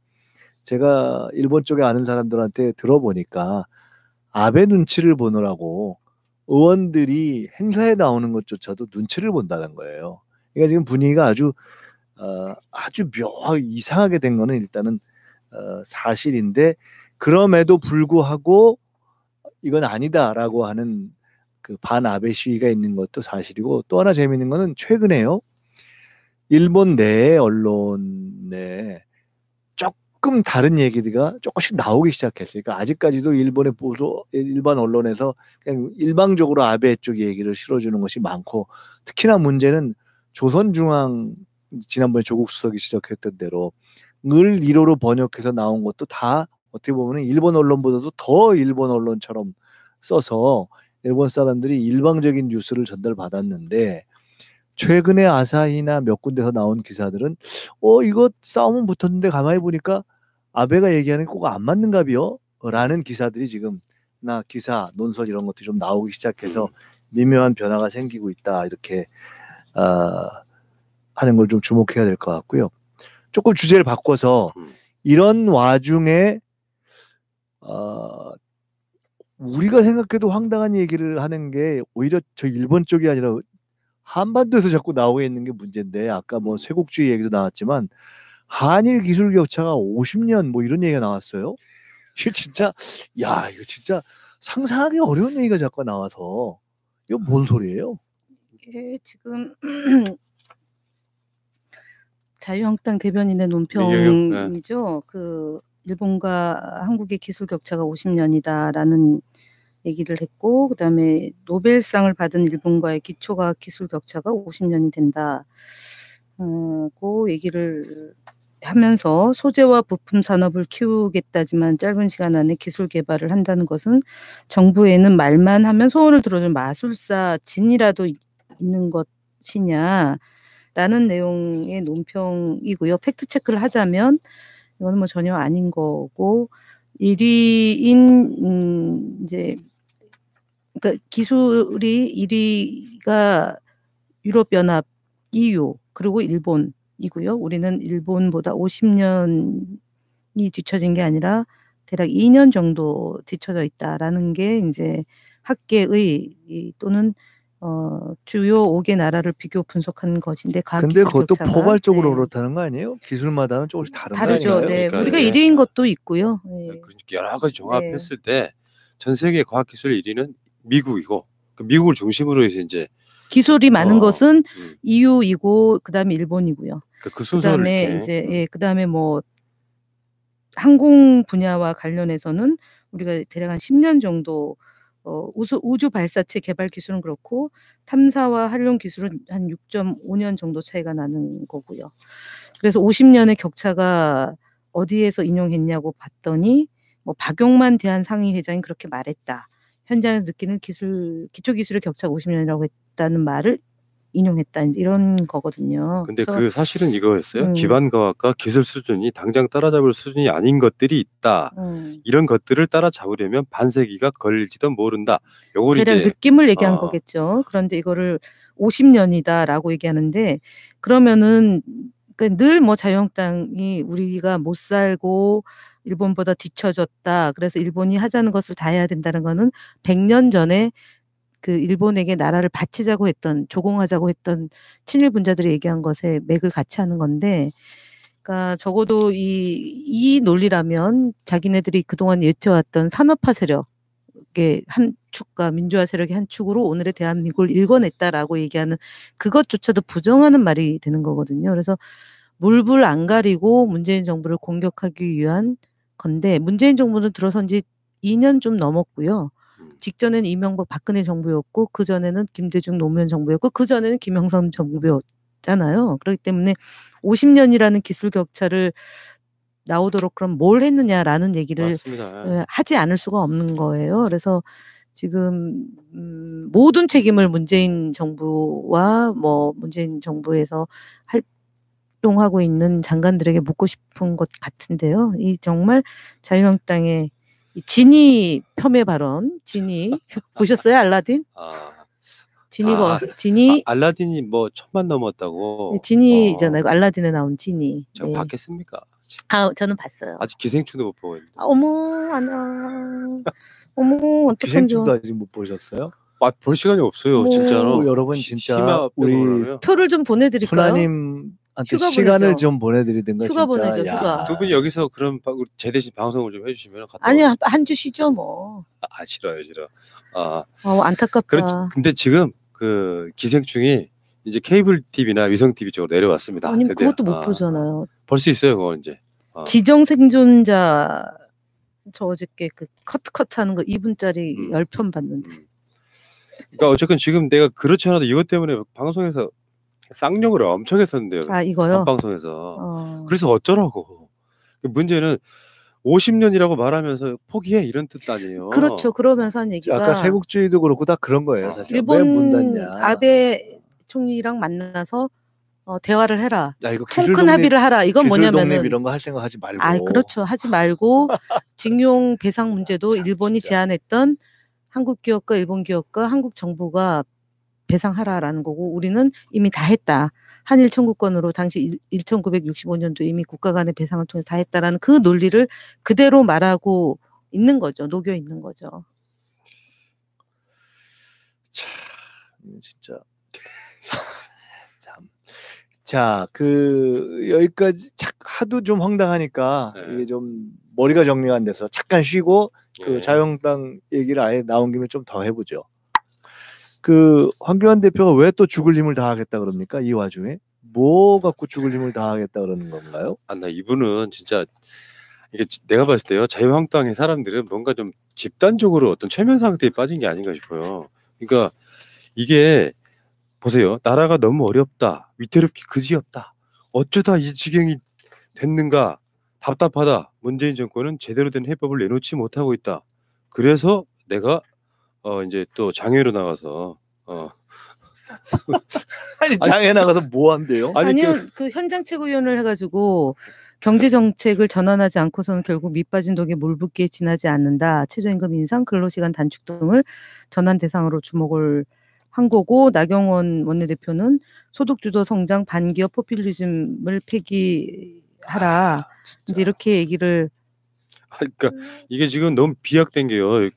제가 일본 쪽에 아는 사람들한테 들어보니까 아베 눈치를 보느라고 의원들이 행사에 나오는 것조차도 눈치를 본다는 거예요. 그러니까 지금 분위기가 아주 이상하게 된 거는 일단은 사실인데 그럼에도 불구하고 이건 아니다라고 하는 그 반아베 시위가 있는 것도 사실이고 또 하나 재미있는 거는 최근에요. 일본 내 언론에 조금 다른 얘기가 조금씩 나오기 시작했어요. 그러니까 아직까지도 일본의 일반 언론에서 그냥 일방적으로 아베 쪽 얘기를 실어주는 것이 많고 특히나 문제는 조선중앙 지난번에 조국 수석이 지적했던 대로 을 1호로 번역해서 나온 것도 다 어떻게 보면 일본 언론보다도 더 일본 언론처럼 써서 일본 사람들이 일방적인 뉴스를 전달받았는데 최근에 아사히나 몇 군데서 나온 기사들은 이거 싸움은 붙었는데 가만히 보니까 아베가 얘기하는 게 꼭 안 맞는가비요? 라는 기사들이 지금 나 기사, 논설 이런 것들이 좀 나오기 시작해서 미묘한 변화가 생기고 있다 이렇게 하는 걸 좀 주목해야 될 것 같고요. 조금 주제를 바꿔서 이런 와중에 우리가 생각해도 황당한 얘기를 하는 게 오히려 저 일본 쪽이 아니라 한반도에서 자꾸 나오고 있는 게 문제인데 아까 뭐 쇄국주의 얘기도 나왔지만 한일 기술 격차가 50년 뭐 이런 얘기가 나왔어요. 이거 진짜 이거 진짜 상상하기 어려운 얘기가 자꾸 나와서 이거 뭔 소리예요? 이게 지금 자유한국당 대변인의 논평이죠. 그 일본과 한국의 기술 격차가 50년이다라는 얘기를 했고, 그다음에 노벨상을 받은 일본과의 기초과학 기술 격차가 50년이 된다. 그 얘기를 하면서 소재와 부품 산업을 키우겠다지만 짧은 시간 안에 기술 개발을 한다는 것은 정부에는 말만 하면 소원을 들어주는 마술사 진이라도 있는 것이냐라는 내용의 논평이고요. 팩트 체크를 하자면 이거는 뭐 전혀 아닌 거고 1위인 이제 그러니까 기술이 1위가 유럽연합 EU 그리고 일본이고요. 우리는 일본보다 50년이 뒤처진 게 아니라 대략 2년 정도 뒤처져 있다라는 게 이제 학계의 또는 주요 5개 나라를 비교 분석한 것인데 근데 그것도 격차가, 포괄적으로 그렇다는 거 아니에요? 기술마다는 조금씩 다른 거 다르죠. 아닌가요? 네, 그러니까 우리가 예. 1위인 것도 있고요. 네. 그러니까 여러 가지 종합했을 때 전 세계 과학기술 1위는 미국이고 그 미국을 중심으로 해서 이제 기술이 많은 것은 음. EU이고 그다음에 일본이고요. 그 순서를 그다음에 이렇게 이제 예, 그다음에 뭐 항공 분야와 관련해서는 우리가 대략 한 10년 정도 우주 발사체 개발 기술은 그렇고 탐사와 활용 기술은 한 6.5년 정도 차이가 나는 거고요. 그래서 50년의 격차가 어디에서 인용했냐고 봤더니 뭐 박용만 대한상의회장이 그렇게 말했다. 현장에서 느끼는 기초 기술의 격차가 50년이라고 했다는 말을 인용했다. 이런 거거든요. 근데 그래서 그 사실은 이거였어요. 기반 과학과 기술 수준이 당장 따라잡을 수준이 아닌 것들이 있다. 이런 것들을 따라잡으려면 반세기가 걸릴지도 모른다. 요걸 대략 이제 느낌을 얘기한 거겠죠. 그런데 이거를 50년이다라고 얘기하는데 그러면은 그러니까 늘 뭐 자유한국당이 우리가 못 살고 일본보다 뒤처졌다. 그래서 일본이 하자는 것을 다 해야 된다는 거는 100년 전에 그 일본에게 나라를 바치자고 했던 조공하자고 했던 친일 분자들이 얘기한 것에 맥을 같이 하는 건데, 그러니까 적어도 이 논리라면 자기네들이 그동안 외쳐왔던 산업화 세력의 한 축과 민주화 세력의 한 축으로 오늘의 대한민국을 일궈냈다라고 얘기하는 그것조차도 부정하는 말이 되는 거거든요. 그래서 물불 안 가리고 문재인 정부를 공격하기 위한 건데 문재인 정부는 들어선 지 2년 좀 넘었고요. 직전에는 이명박 박근혜 정부였고 그전에는 김대중 노무현 정부였고 그전에는 김영삼 정부였잖아요. 그렇기 때문에 50년이라는 기술 격차를 나오도록 그럼 뭘 했느냐라는 얘기를 맞습니다. 하지 않을 수가 없는 거예요. 그래서 지금 모든 책임을 문재인 정부와 뭐 문재인 정부에서 활동하고 있는 장관들에게 묻고 싶은 것 같은데요. 이 정말 자유한국당의 진이 폄훼 발언, 진이 보셨어요 알라딘? 진이 알라딘이 뭐 1000만 넘었다고. 진이잖아요. 알라딘에 나온 진이. 제가 네. 봤겠습니까? 저는 봤어요. 아직 기생충도 못 보고 있는데. 어머 안녕. 어머 어떡하죠? 기생충도 아직 못 보셨어요? 볼 시간이 없어요, 진짜로. 여러분 진짜 우리 표를 좀 보내드릴까요? 하나님한테 시간을 보내죠. 좀 보내드리든가 휴가 진짜. 보내죠, 휴가. 두 분이 여기서 그럼 제 대신 방송을 좀 해주시면 갔다 아니 한 주 쉬죠 뭐. 싫어요. 안타깝다. 그렇지. 근데 지금 그 기생충이 이제 케이블 TV나 위성 TV 쪽으로 내려왔습니다. 아니 그것도 못 보잖아요. 볼 수 있어요, 그건 이제. 지정 생존자 저 어저께 그 커트하는 거 2분짜리 10편 봤는데. 그러니까 어쨌든 지금 내가 그렇지 않아도 이것 때문에 방송에서 쌍욕을 엄청 했었는데요. 이거요? 방송에서. 그래서 어쩌라고. 문제는 50년이라고 말하면서 포기해 이런 뜻 아니에요. 그렇죠. 그러면서 한 얘기가 아까 세국주의도 그렇고 다 그런 거예요. 사실. 일본 왜 문 닫냐. 아베 총리랑 만나서 대화를 해라. 야, 이거 통큰 합의를 하라. 이건 기술 뭐냐면은 독립 이런 거 할 생각하지 말고. 그렇죠. 하지 말고 징용 배상 문제도 참, 일본이 진짜. 제안했던 한국 기업과 일본 기업과 한국 정부가 배상하라라는 거고 우리는 이미 다 했다. 한일 청구권으로 당시 1965년도 이미 국가 간의 배상을 통해서 다 했다라는 그 논리를 그대로 말하고 있는 거죠. 녹여 있는 거죠. 참, 진짜 참. 자, 그 여기까지 하도 좀 황당하니까 네. 이게 좀 머리가 정리가 안 돼서 잠깐 쉬고 그 예. 자유한국당 얘기를 아예 나온 김에 좀 더 해보죠. 그 황교안 대표가 왜 또 죽을 힘을 다하겠다 그럽니까? 이 와중에 뭐 갖고 죽을 힘을 다하겠다 그러는 건가요? 나 이분은 진짜 이게 내가 봤을 때요 자유한국당의 사람들은 뭔가 좀 집단적으로 어떤 최면 상태에 빠진 게 아닌가 싶어요. 그러니까 이게 보세요. 나라가 너무 어렵다. 위태롭기 그지없다. 어쩌다 이 지경이 됐는가. 답답하다. 문재인 정권은 제대로 된 해법을 내놓지 못하고 있다. 그래서 내가 이제 또 장애로 나가서 아니 장애 나가서 뭐 한대요? 아니, 아니요, 그 현장 최고위원을 해가지고 경제 정책을 전환하지 않고서는 결국 밑빠진 독에 물 붓기에 지나지 않는다. 최저임금 인상, 근로시간 단축 등을 전환 대상으로 주목을 한 거고 나경원 원내대표는 소득주도 성장, 반기업 포퓰리즘을 폐기하라. 이제 이렇게 얘기를. 그러니까 이게 지금 너무 비약된 게요.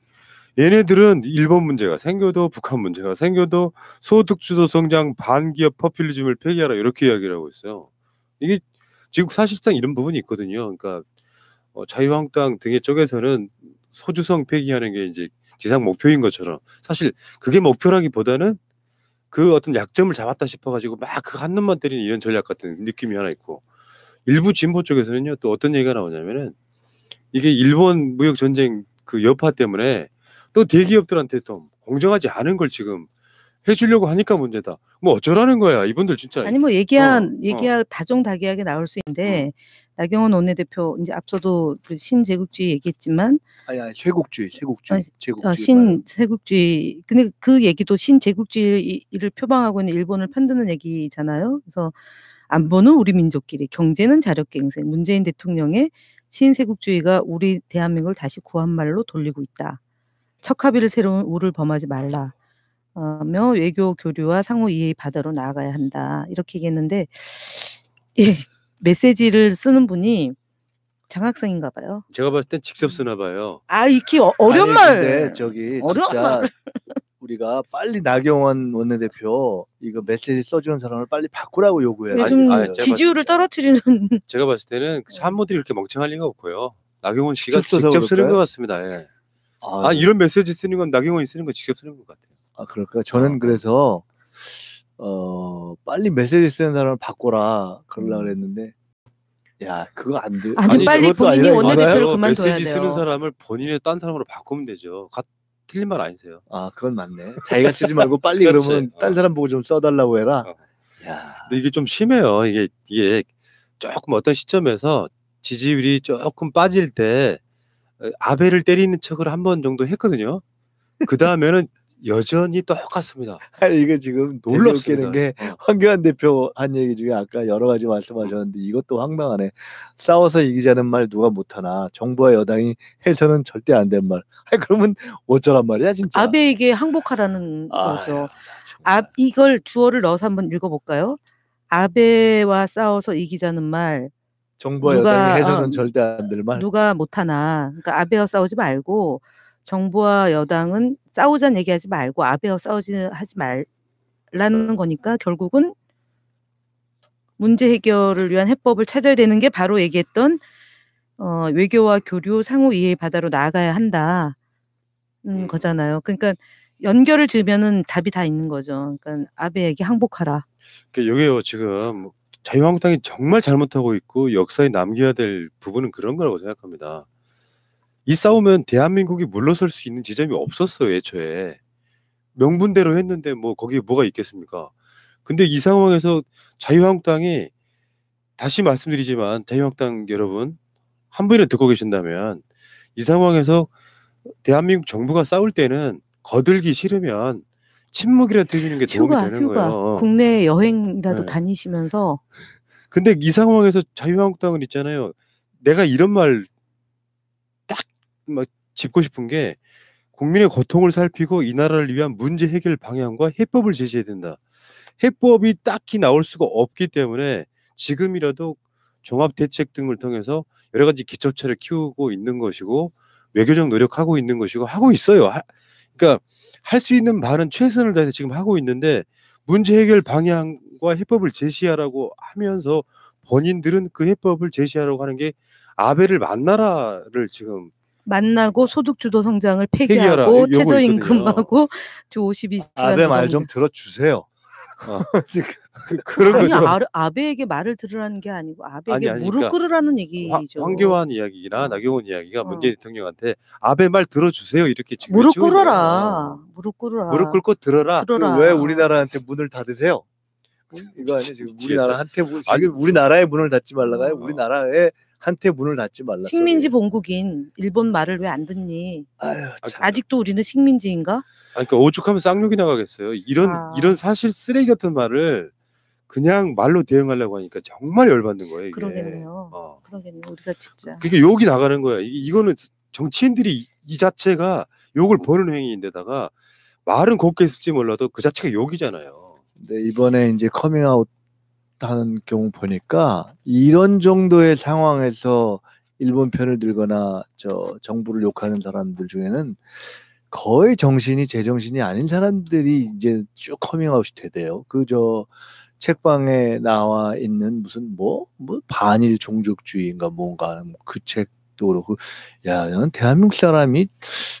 얘네들은 일본 문제가 생겨도 북한 문제가 생겨도 소득주도 성장 반기업 포퓰리즘을 폐기하라 이렇게 이야기를 하고 있어요. 이게 지금 사실상 이런 부분이 있거든요. 그러니까 자유한국당 등의 쪽에서는 소주성 폐기하는 게 이제 지상 목표인 것처럼 사실 그게 목표라기보다는 그 어떤 약점을 잡았다 싶어가지고 막 그 한 놈만 때리는 이런 전략 같은 느낌이 하나 있고 일부 진보 쪽에서는요 또 어떤 얘기가 나오냐면은 이게 일본 무역 전쟁 그 여파 때문에 또 대기업들한테 또 공정하지 않은 걸 지금 해주려고 하니까 문제다. 뭐 어쩌라는 거야 이분들 진짜. 아니 뭐 얘기야 다종다기하게 나올 수 있는데 나경원 원내대표 이제 앞서도 그 신제국주의 얘기했지만 아니 쇄국주의. 신세국주의. 근데 그 얘기도 신제국주의를 표방하고 있는 일본을 편드는 얘기잖아요. 그래서 안보는 우리 민족끼리, 경제는 자력갱생. 문재인 대통령의 신세국주의가 우리 대한민국을 다시 구한말로 돌리고 있다. 척합의를 새로운 우를 범하지 말라. 며 외교 교류와 상호 이해 바다로 나아가야 한다. 이렇게 얘기했는데 예, 메시지를 쓰는 분이 장학생인가 봐요. 제가 봤을 땐 직접 쓰나 봐요. 이렇게 어려운 말. 근데 저기 어려운 진짜 말. 우리가 빨리 나경원 원내대표 이거 메시지 써주는 사람을 빨리 바꾸라고 요구해야 돼요. 요즘 제가 지지율을 떨어뜨리는. 제가 봤을 때는 그 참모들이 그렇게 멍청할 리가 없고요. 나경원 씨가 직접 써서 직접 쓰는 그럴까요? 것 같습니다. 예. 이런 메시지 쓰는 건 나경원이 쓰는 건 직접 쓰는 것 같아요. 그럴까? 저는 그래서 빨리 메시지 쓰는 사람을 바꿔라 그러려고 그랬는데 야 그거 안 돼. 아니, 빨리 그것도 본인이 아니라 원내대표를 이거나요? 그만둬야 메시지 돼요. 쓰는 사람을 본인의 딴 사람으로 바꾸면 되죠. 틀린 말 아니세요. 그건 맞네. 자기가 쓰지 말고 빨리 그렇지. 그러면 딴 사람 보고 좀 써달라고 해라. 야, 근데 이게 좀 심해요. 이게 조금 어떤 시점에서 지지율이 조금 빠질 때 아베를 때리는 척을 한 번 정도 했거든요. 그 다음에는 여전히 똑같습니다. 이거 지금 되게 놀랍습니다. 웃기는 게 황교안 대표 한 얘기 중에 아까 여러 가지 말씀하셨는데 이것도 황당하네. 싸워서 이기자는 말 누가 못하나 정부와 여당이 해서는 절대 안 된 말. 그러면 어쩌란 말이야 진짜. 아베에게 항복하라는 거죠. 정말. 이걸 주어를 넣어서 한번 읽어볼까요? 아베와 싸워서 이기자는 말. 정부와 여당이 해서는 절대 안 될 말. 누가 못하나. 그러니까 아베와 싸우지 말고 정부와 여당은 싸우자는 얘기하지 말고 아베와 하지 말라는 거니까 결국은 문제 해결을 위한 해법을 찾아야 되는 게 바로 얘기했던 외교와 교류 상호 이해의 바다로 나아가야 한다 거잖아요. 그러니까 연결을 지으면은 답이 다 있는 거죠. 그러니까 아베에게 항복하라. 그러니까 여기요 지금 자유한국당이 정말 잘못하고 있고 역사에 남겨야 될 부분은 그런 거라고 생각합니다. 이 싸우면 대한민국이 물러설 수 있는 지점이 없었어요. 애초에 명분대로 했는데 뭐 거기에 뭐가 있겠습니까? 근데 이 상황에서 자유한국당이 다시 말씀드리지만 자유한국당 여러분 한 분이나 듣고 계신다면 이 상황에서 대한민국 정부가 싸울 때는 거들기 싫으면 침묵이라도 해주는 게 도움이 되는 휴가, 거예요. 국내 여행이라도 네. 다니시면서 근데 이 상황에서 자유한국당은 있잖아요. 내가 이런 말 딱 막 짚고 싶은 게 국민의 고통을 살피고 이 나라를 위한 문제 해결 방향과 해법을 제시해야 된다. 해법이 딱히 나올 수가 없기 때문에 지금이라도 종합 대책 등을 통해서 여러 가지 기초처를 키우고 있는 것이고 외교적 노력하고 있는 것이고 하고 있어요. 그러니까 할 수 있는 바는 최선을 다해서 지금 하고 있는데 문제 해결 방향과 해법을 제시하라고 하면서 본인들은 그 해법을 제시하라고 하는 게 아베를 만나라를 지금 만나고 소득주도 성장을 폐기하라, 폐기하고 요거 최저임금하고 주 52시간 아베 말 좀 들어주세요. 지금 그런 아니 거죠. 아베에게 말을 들으라는 게 아니고 아베에게 아니, 무릎 그러니까 꿇으라는 얘기죠. 황교안 이야기나 나경원 이야기가 어. 문재인 대통령한테 아베 말 들어주세요 이렇게 지금 무릎 외치고 있는 꿇어라. 거예요. 무릎 꿇어라. 무릎 꿇고 들어라. 들어라. 왜 우리나라한테 문을 닫으세요? 이거 아니에요 지금 미치겠다. 우리나라한테 아니, 지금 우리나라의 문을 닫지 말라가요. 우리나라의 한테 문을 닫지 말라. 식민지 본국인 일본 말을 왜 안 듣니? 아유, 참. 아직도 우리는 식민지인가? 아니, 그러니까 오죽하면 쌍욕이 나가겠어요. 이런 사실 쓰레기 같은 말을 그냥 말로 대응하려고 하니까 정말 열받는 거예요. 이게. 그러겠네요. 그러겠네요. 우리가 진짜. 그게 욕이 나가는 거야. 이거는 정치인들이 이 자체가 욕을 버는 행위인데다가 말은 곱게 쓸지 몰라도 그 자체가 욕이잖아요. 근데 이번에 이제 커밍아웃 하는 경우 보니까 이런 정도의 상황에서 일본 편을 들거나 저 정부를 욕하는 사람들 중에는 거의 정신이 제정신이 아닌 사람들이 이제 쭉 커밍아웃이 되대요. 그 저 책방에 나와 있는 무슨 뭐 반일 종족주의인가 뭔가 그 책도 그렇고 야, 넌 대한민국 사람이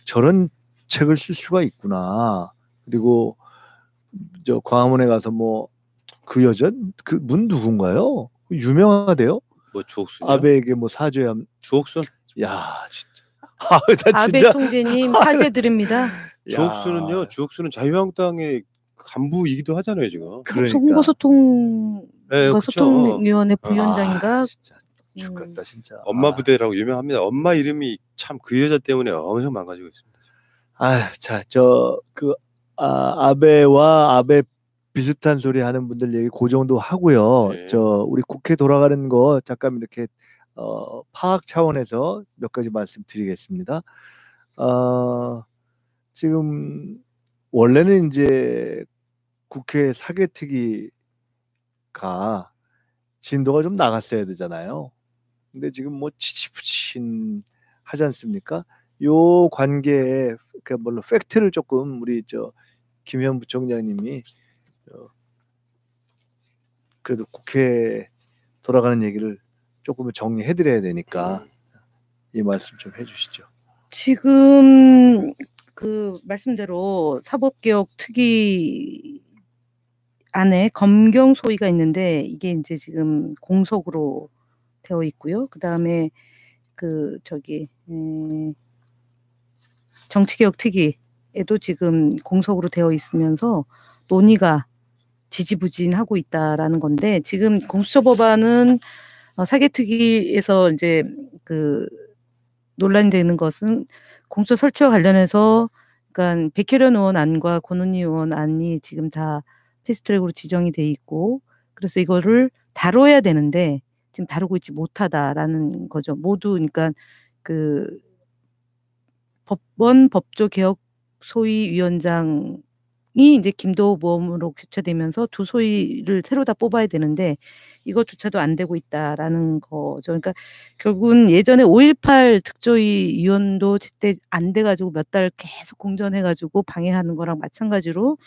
저런 책을 쓸 수가 있구나. 그리고 저 광화문에 가서 뭐 그 여자 그분 누군가요? 유명하대요. 뭐 주옥순이요? 아베에게 뭐 사죄함. 주옥순? 야 진짜. 나 아베 진짜. 총재님 사죄드립니다. 주옥순은 자유한국당의 간부이기도 하잖아요 지금. 그러니까. 홍보소통위원회 부위원장인가? 진짜 죽겠다 진짜. 엄마 부대라고 유명합니다. 엄마 이름이 참 그 여자 때문에 엄청 망가지고 있습니다. 자, 아베와 아베 비슷한 소리 하는 분들 얘기 그 정도 하고요. 네. 우리 국회 돌아가는 거 잠깐 이렇게 파악 차원에서 몇 가지 말씀드리겠습니다. 지금 원래는 이제 국회 사개특위가 진도가 좀 나갔어야 되잖아요. 근데 지금 뭐 지지부진 하지 않습니까? 요 관계에 그 물론 팩트를 조금 우리 김현 부총장님이 그래도 국회 돌아가는 얘기를 조금 정리해드려야 되니까 이 말씀 좀 해주시죠. 지금 그 말씀대로 사법개혁 특위 안에 검경 소위가 있는데 이게 이제 지금 공석으로 되어 있고요. 그 다음에 정치개혁 특위에도 지금 공석으로 되어 있으면서 논의가 지지부진하고 있다라는 건데 지금 공수처법안은 사개특위에서 이제 그 논란이 되는 것은 공수처 설치와 관련해서 그러니까 백혜련 의원 안과 권은희 의원 안이 지금 다 패스트트랙으로 지정이 돼 있고 그래서 이거를 다뤄야 되는데 지금 다루고 있지 못하다라는 거죠. 모두 그러니까 그 법원 법조개혁 소위위원장이 이제 김도우 모험으로 교체되면서 두 소위를 새로 다 뽑아야 되는데 이것조차도 안 되고 있다라는 거죠. 그러니까 결국은 예전에 5.18 특조위 위원도 제때 안 돼가지고 몇 달 계속 공전해가지고 방해하는 거랑 마찬가지로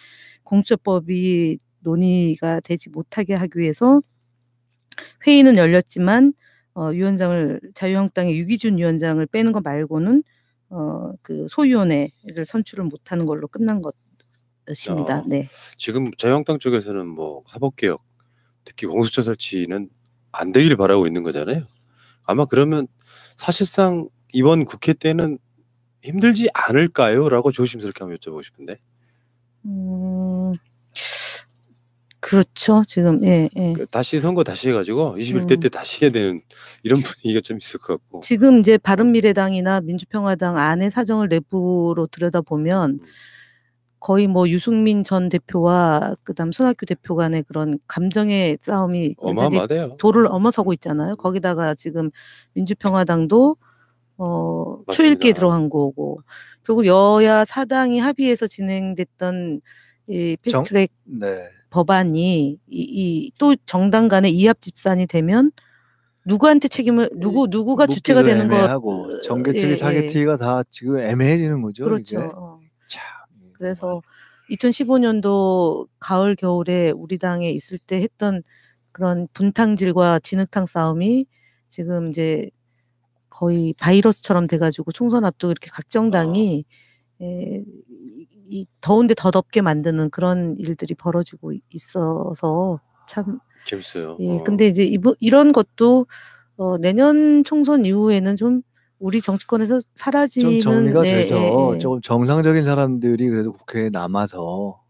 공수처법이 논의가 되지 못하게 하기 위해서 회의는 열렸지만 위원장을 자유한국당의 유기준 위원장을 빼는 거 말고는 그 소위원회를 선출을 못하는 걸로 끝난 것입니다. 네. 지금 자유한국당 쪽에서는 뭐 사법개혁, 특히 공수처 설치는 안 되길 바라고 있는 거잖아요. 아마 그러면 사실상 이번 국회 때는 힘들지 않을까요? 라고 조심스럽게 한번 여쭤보고 싶은데. 그렇죠. 지금 예. 다시 선거 다시 해가지고 21대 때 다시 해야 되는 이런 분위기가 좀 있을 것 같고. 지금 이제 바른미래당이나 민주평화당 안의 사정을 내부로 들여다보면 거의 뭐 유승민 전 대표와 그다음 손학규 대표 간의 그런 감정의 싸움이 완전히 어마어마하대요. 도를 넘어서고 있잖아요. 거기다가 지금 민주평화당도 초읽기에 맞습니다. 들어간 거고 결국 여야 사당이 합의해서 진행됐던 이 패스트트랙 네. 법안이 또 정당 간의 이합 집산이 되면 누구한테 책임을 누구가 주체가 되는 거 애매하고 정개특위 사개특위가 다 지금 애매해지는 거죠. 그렇죠. 이게. 참. 그래서 2015년도 가을 겨울에 우리 당에 있을 때 했던 그런 분탕질과 진흙탕 싸움이 지금 이제 거의 바이러스처럼 돼가지고 총선 앞두고 이렇게 각 정당이 이 더운데 더 덥게 만드는 그런 일들이 벌어지고 있어서 참 재밌어요. 근데 이제 이런 것도 내년 총선 이후에는 좀 우리 정치권에서 사라지는 좀 정리가 돼서 조금 정상적인 사람들이 그래도 국회에 남아서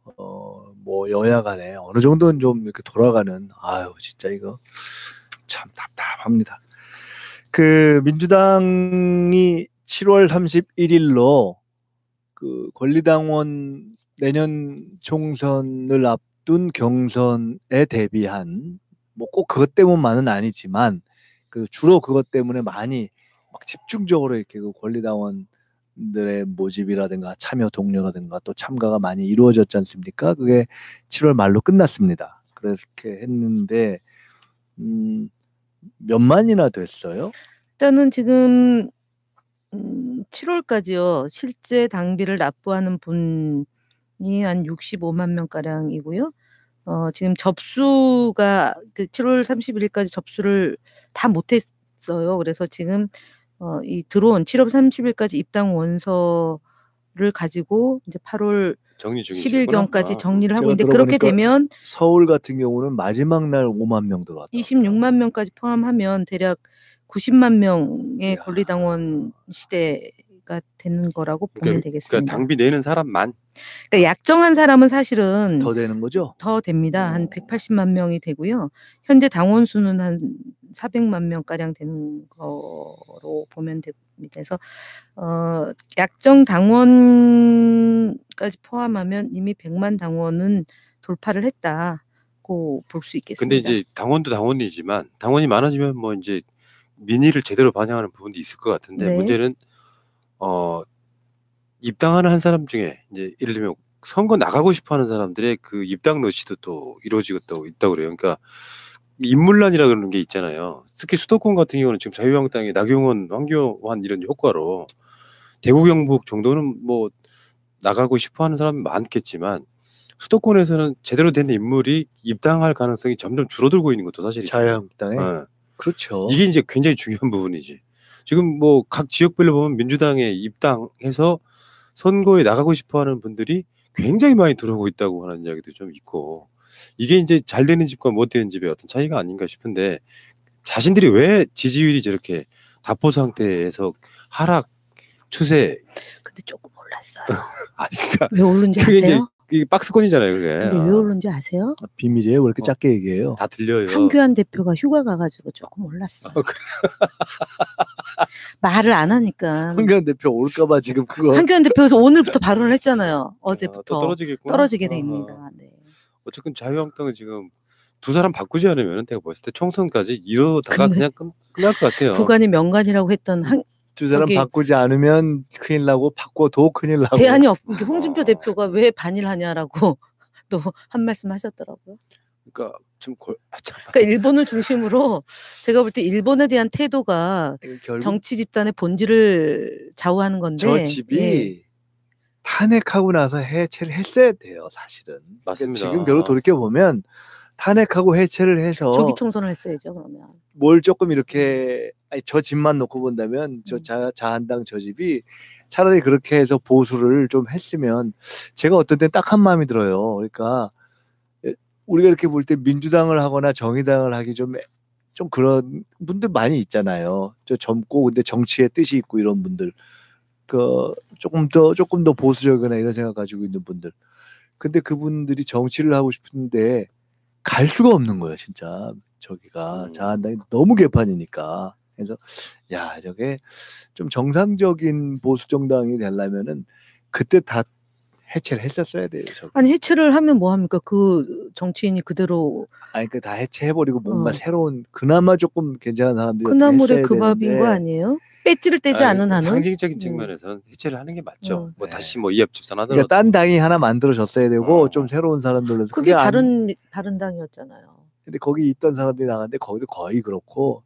뭐 여야 간에 어느 정도는 좀 이렇게 돌아가는 아유 진짜 이거 참 답답합니다. 그 민주당이 7월 31일로 그 권리당원 내년 총선을 앞둔 경선에 대비한 뭐 꼭 그것 때문만은 아니지만 그 주로 그것 때문에 많이 막 집중적으로 이렇게 그 권리당원들의 모집이라든가 참여 동료라든가 또 참가가 많이 이루어졌지 않습니까? 그게 7월 말로 끝났습니다. 그렇게 했는데 몇만이나 됐어요? 일단은 지금 7월까지요. 실제 당비를 납부하는 분이 한 65만 명 가량이고요. 지금 접수가 그 7월 31일까지 접수를 다 못했어요. 그래서 지금 이 들어온 7월 30일까지 입당 원서를 가지고 이제 8월 정리 중이시구나. 10일경까지 정리를 하고 제가 있는데 그렇게 들어보니까 되면 서울 같은 경우는 마지막 날 5만 명 들어왔다. 26만 명까지 포함하면 대략 90만 명의 이야. 권리당원 시대가 되는 거라고 보면 되겠습니다. 그러니까 당비 내는 사람만. 그러니까 약정한 사람은 사실은 더 되는 거죠? 더 됩니다. 한 180만 명이 되고요. 현재 당원 수는 한 400만 명 가량 되는 거로 보면 됩니다. 그래서 약정 당원까지 포함하면 이미 100만 당원은 돌파를 했다고 볼 수 있겠습니다. 근데 이제 당원도 당원이지만 당원이 많아지면 뭐 이제 민의를 제대로 반영하는 부분도 있을 것 같은데 네. 문제는 입당하는 한 사람 중에 이제 예를 들면 선거 나가고 싶어하는 사람들의 그 입당 러시도 또 이루어지고 있다고 그래요. 그러니까 인물난이라 그러는 게 있잖아요. 특히 수도권 같은 경우는 지금 자유한국당의 나경원, 황교안 이런 효과로 대구 경북 정도는 뭐 나가고 싶어하는 사람이 많겠지만 수도권에서는 제대로 된 인물이 입당할 가능성이 점점 줄어들고 있는 것도 사실이죠. 자유한국당에? 네. 그렇죠. 이게 이제 굉장히 중요한 부분이지. 지금 뭐 각 지역별로 보면 민주당에 입당해서 선거에 나가고 싶어하는 분들이 굉장히 많이 들어오고 있다고 하는 이야기도 좀 있고 이게 이제 잘 되는 집과 못 되는 집의 어떤 차이가 아닌가 싶은데 자신들이 왜 지지율이 저렇게 다포 상태에서 하락 추세. 근데 조금 올랐어요. 아니 그러니까 왜 오른지 그게 이제 아세요? 이게 박스권이잖아요, 그게. 근데 왜 오른지 아세요? 비밀이에요? 왜 이렇게 작게 얘기해요? 다 들려요. 황교안 대표가 휴가 가가지고 조금 올랐어. 그래. 말을 안 하니까. 황교안 대표 올까봐 지금 그거. 황교안 대표에서 오늘부터 발언을 했잖아요. 또 어제부터 떨어지겠구나. 떨어지게 됩니다. 네. 어쨌든 자유한국당은 지금 두 사람 바꾸지 않으면 내가 봤을 때 총선까지 이러다가 근데 그냥 끝날 것 같아요. 구간이 명간이라고 했던 두 사람 저기- 바꾸지 않으면 큰일 나고 바꿔도 큰일 나고. 대안이 없게 홍준표 대표가 왜 반일하냐라고 또 한 말씀 하셨더라고요. 그러니까 좀 그러니까 일본을 중심으로 제가 볼 때 일본에 대한 태도가 결국 정치 집단의 본질을 좌우하는 건데 저 집이 예. 탄핵하고 나서 해체를 했어야 돼요, 사실은. 그러니까 맞습니다. 지금 결국 돌이켜 보면 탄핵하고 해체를 해서 조기 총선을 했어야죠. 그러면 뭘 조금 이렇게 저 집만 놓고 본다면 저 자한당 저 집이 차라리 그렇게 해서 보수를 좀 했으면 제가 어떤 때 딱 한 마음이 들어요. 그러니까 우리가 이렇게 볼 때 민주당을 하거나 정의당을 하기 좀 그런 분들 많이 있잖아요. 저 젊고 근데 정치에 뜻이 있고 이런 분들 그 조금 더 보수적이거나 이런 생각 가지고 있는 분들. 근데 그분들이 정치를 하고 싶은데 갈 수가 없는 거예요, 진짜. 저기가 자한당이 너무 개판이니까. 그래서 야, 저게 좀 정상적인 보수 정당이 되려면은 그때 다 해체를 했었어야 돼요. 저거. 아니 해체를 하면 뭐 합니까? 그 정치인이 그대로 아니 그 다 해체해버리고 뭔가 어. 새로운 그나마 조금 괜찮은 사람들이 그나물의 그 밥인 거 아니에요? 배지를 떼지 않은 한은 상징적인 측면에서는 해체를 하는 게 맞죠. 뭐 네. 다시 뭐 이합 집산하더라도. 그러니까 딴 당이 하나 만들어졌어야 되고 어. 좀 새로운 사람들로 해서 그게 안- 바른당이었잖아요. 근데 거기 있던 사람들이 나갔는데 거기도 거의 그렇고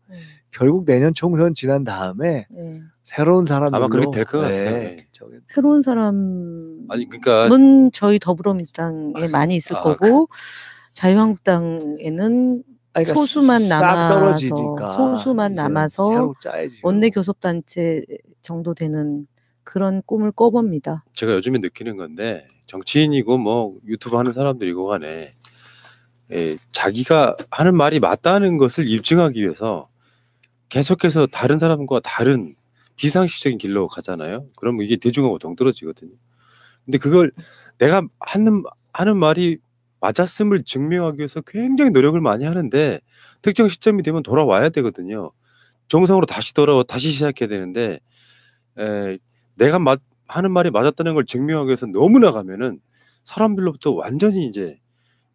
결국 내년 총선 지난 다음에 네. 새로운 사람들로 아마 그렇게 될 것 같아요. 네. 네. 저기 새로운 사람은 아니 그러니까 저희 더불어민주당에 많이 있을 아, 거고 자유한국당에는 아니, 그러니까 소수만 싹 남아서 떨어지니까 소수만 이제 남아서 새로 짜야지. 원내 교섭단체 정도 되는 그런 꿈을 꿔봅니다. 제가 요즘에 느끼는 건데 정치인이고 뭐 유튜브 하는 사람들이고 간에 자기가 하는 말이 맞다는 것을 입증하기 위해서 계속해서 다른 사람과 다른 비상식적인 길로 가잖아요. 그러면 이게 대중하고 동떨어지거든요. 근데 그걸 내가 하는 말이 맞았음을 증명하기 위해서 굉장히 노력을 많이 하는데 특정 시점이 되면 돌아와야 되거든요. 정상으로 다시 돌아와 다시 시작해야 되는데 내가 하는 말이 맞았다는 걸 증명하기 위해서 너무 나가면은 사람들로부터 완전히 이제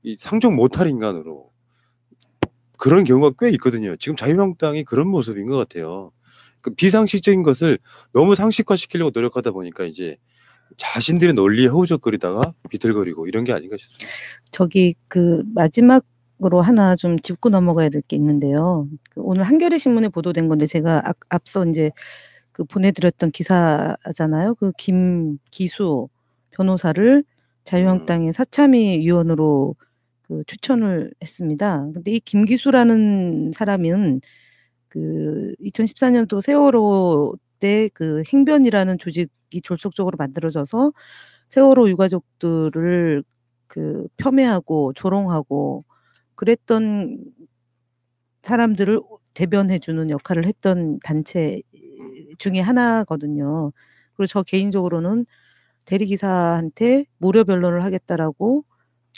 이 상종 못할 인간으로 그런 경우가 꽤 있거든요. 지금 자유한국당이 그런 모습인 것 같아요. 그 비상식적인 것을 너무 상식화시키려고 노력하다 보니까 이제 자신들의 논리에 허우적거리다가 비틀거리고 이런 게 아닌가 싶습니다. 저기 그 마지막으로 하나 좀 짚고 넘어가야 될 게 있는데요. 오늘 한겨레 신문에 보도된 건데 제가 앞서 이제 그 보내드렸던 기사잖아요. 그 김기수 변호사를 자유한국당의 사참위 위원으로 그 추천을 했습니다. 근데 이 김기수라는 사람은 그 2014년도 세월호 때 그 행변이라는 조직이 졸속적으로 만들어져서 세월호 유가족들을 그 폄훼하고 조롱하고 그랬던 사람들을 대변해주는 역할을 했던 단체 중에 하나거든요. 그리고 저 개인적으로는 대리기사한테 무료 변론을 하겠다라고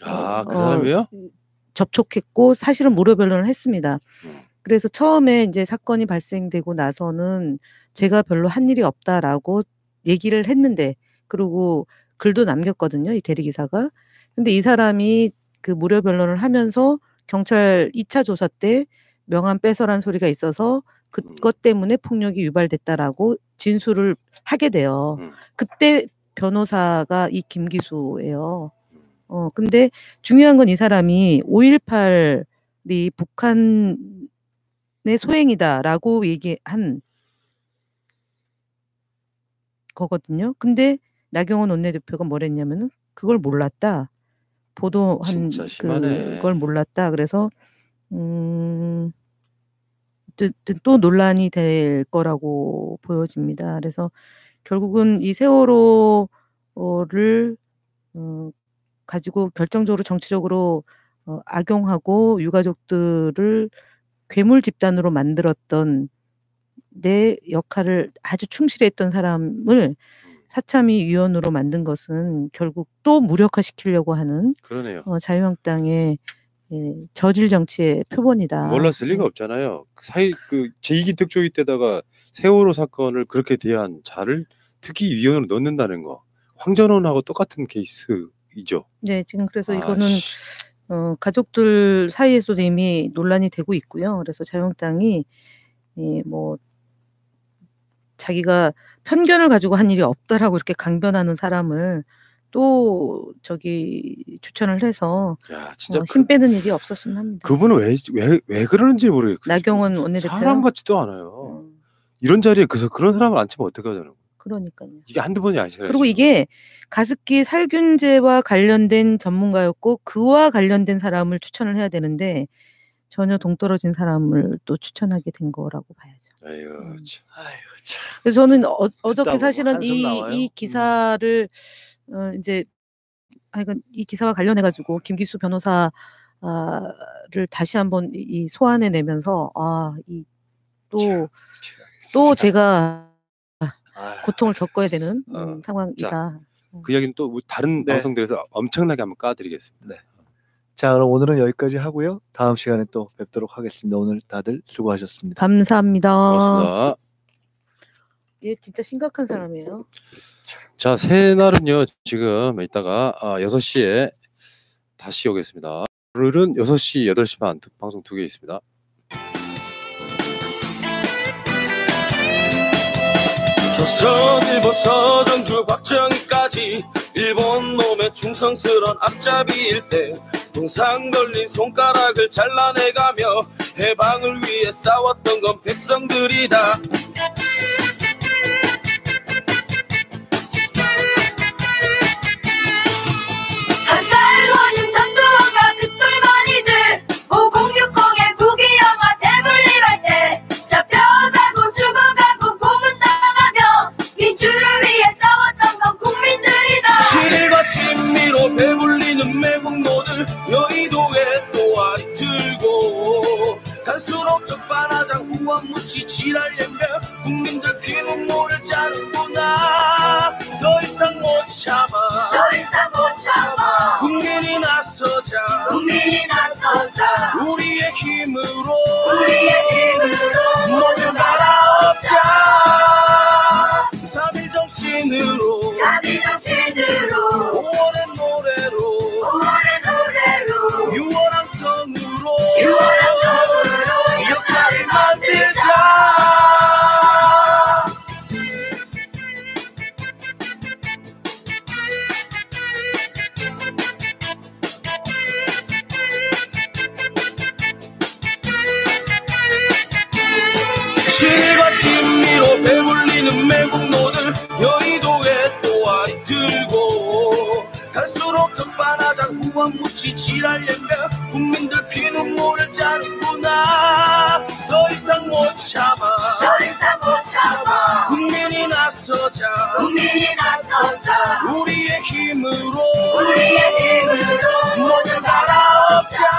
그 사람이요? 접촉했고 사실은 무료 변론을 했습니다. 그래서 처음에 이제 사건이 발생되고 나서는 제가 별로 한 일이 없다라고 얘기를 했는데 그리고 글도 남겼거든요. 이 대리기사가. 근데 이 사람이 그 무료 변론을 하면서 경찰 2차 조사 때 명함 뺏어란 소리가 있어서 그것 때문에 폭력이 유발됐다라고 진술을 하게 돼요. 그때 변호사가 이 김기수예요. 근데 중요한 건 이 사람이 5.18이 북한의 소행이다라고 얘기한 거거든요. 근데 나경원 원내대표가 뭐랬냐면은 그걸 몰랐다. 보도한 진짜 심하네. 그걸 몰랐다. 그래서 또 논란이 될 거라고 보여집니다. 그래서 결국은 이 세월호를 가지고 결정적으로 정치적으로 악용하고 유가족들을 괴물 집단으로 만들었던 내 역할을 아주 충실히 했던 사람을 사참위 위원으로 만든 것은 결국 또 무력화시키려고 하는 그러네요. 자유한국당의 저질 정치의 표본이다. 몰랐을 리가 없잖아요. 그 제2기 특조위 때다가 세월호 사건을 그렇게 대한 자를 특히 위원으로 넣는다는 거 황전원하고 똑같은 케이스이죠. 네, 지금 그래서 이거는 가족들 사이에서도 이미 논란이 되고 있고요. 그래서 자유한국당이 뭐 자기가 편견을 가지고 한 일이 없다라고 이렇게 강변하는 사람을 또 저기 추천을 해서 야, 진짜 힘 빼는 일이 없었으면 합니다. 그분은 왜 그러는지 모르겠어요. 나경원 원내대표 사람 같지도 않아요. 이런 자리에 그런 사람을 앉히면 어떻게 하자는 그러니까요. 이게 한두 번이 아니잖아요. 그리고 이게 가습기 살균제와 관련된 전문가였고 그와 관련된 사람을 추천을 해야 되는데 전혀 동떨어진 사람을 또 추천하게 된 거라고 봐야죠. 아이고 참. 그래서 저는 어저께 사실은 한숨 나와요. 이 기사를 이제 이 기사와 관련해 가지고 김기수 변호사를 다시 한번 이 소환해 내면서 또 제가 고통을 겪어야 되는 상황이다. 그 이야기는 또 다른 네. 방송들에서 엄청나게 한번 까드리겠습니다. 네. 자, 그럼 오늘은 여기까지 하고요. 다음 시간에 또 뵙도록 하겠습니다. 오늘 다들 수고하셨습니다. 감사합니다. 고맙습니다. 얘 진짜 심각한 사람이에요. 자, 새날은요 지금 이따가 6시에 다시 오겠습니다. 오늘은 6시, 8시 반 방송 2개 있습니다. 조선, 일본, 서정주, 박정희까지 일본 놈의 충성스런 앞잡이일 때 동상 걸린 손가락을 잘라내가며 해방을 위해 싸웠던 건 백성들이다. 한살원님 전두환과 그 똘마니들 5060의 부기영화 대물림할 때 잡혀가고 죽어가고 고문당하며 민주를 위해 싸웠던 건 국민들이다. 실과 친미로 배불리는 매국노들 여의도에 또아리 들고 갈수록 적반하장 후원무치 지랄연명 국민들 피눈물을 짜는구나. 더 이상 못 참아, 더 이상 못 참아. 국민이 나서자, 국민이 나서자. 우리의 힘으로, 우리의 힘으로 모두 갈아엎자. 3.1 정신으로, 3.1 정신으로 5월의 노래로, 5월의 노래로 6월 함성으로 6월 함성으로 역사를 만들자. 실과 진미로 배불리는 매국노들 여의도에 또아리 들고 갈수록 적반하장 후원무치 지랄연명 국민들 피눈물을 짜는구나. 더 이상 못 참아, 더 이상 못 참아. 국민이 나서자, 국민이 나서자. 우리의 힘으로, 우리의 힘으로 모두 갈아엎자.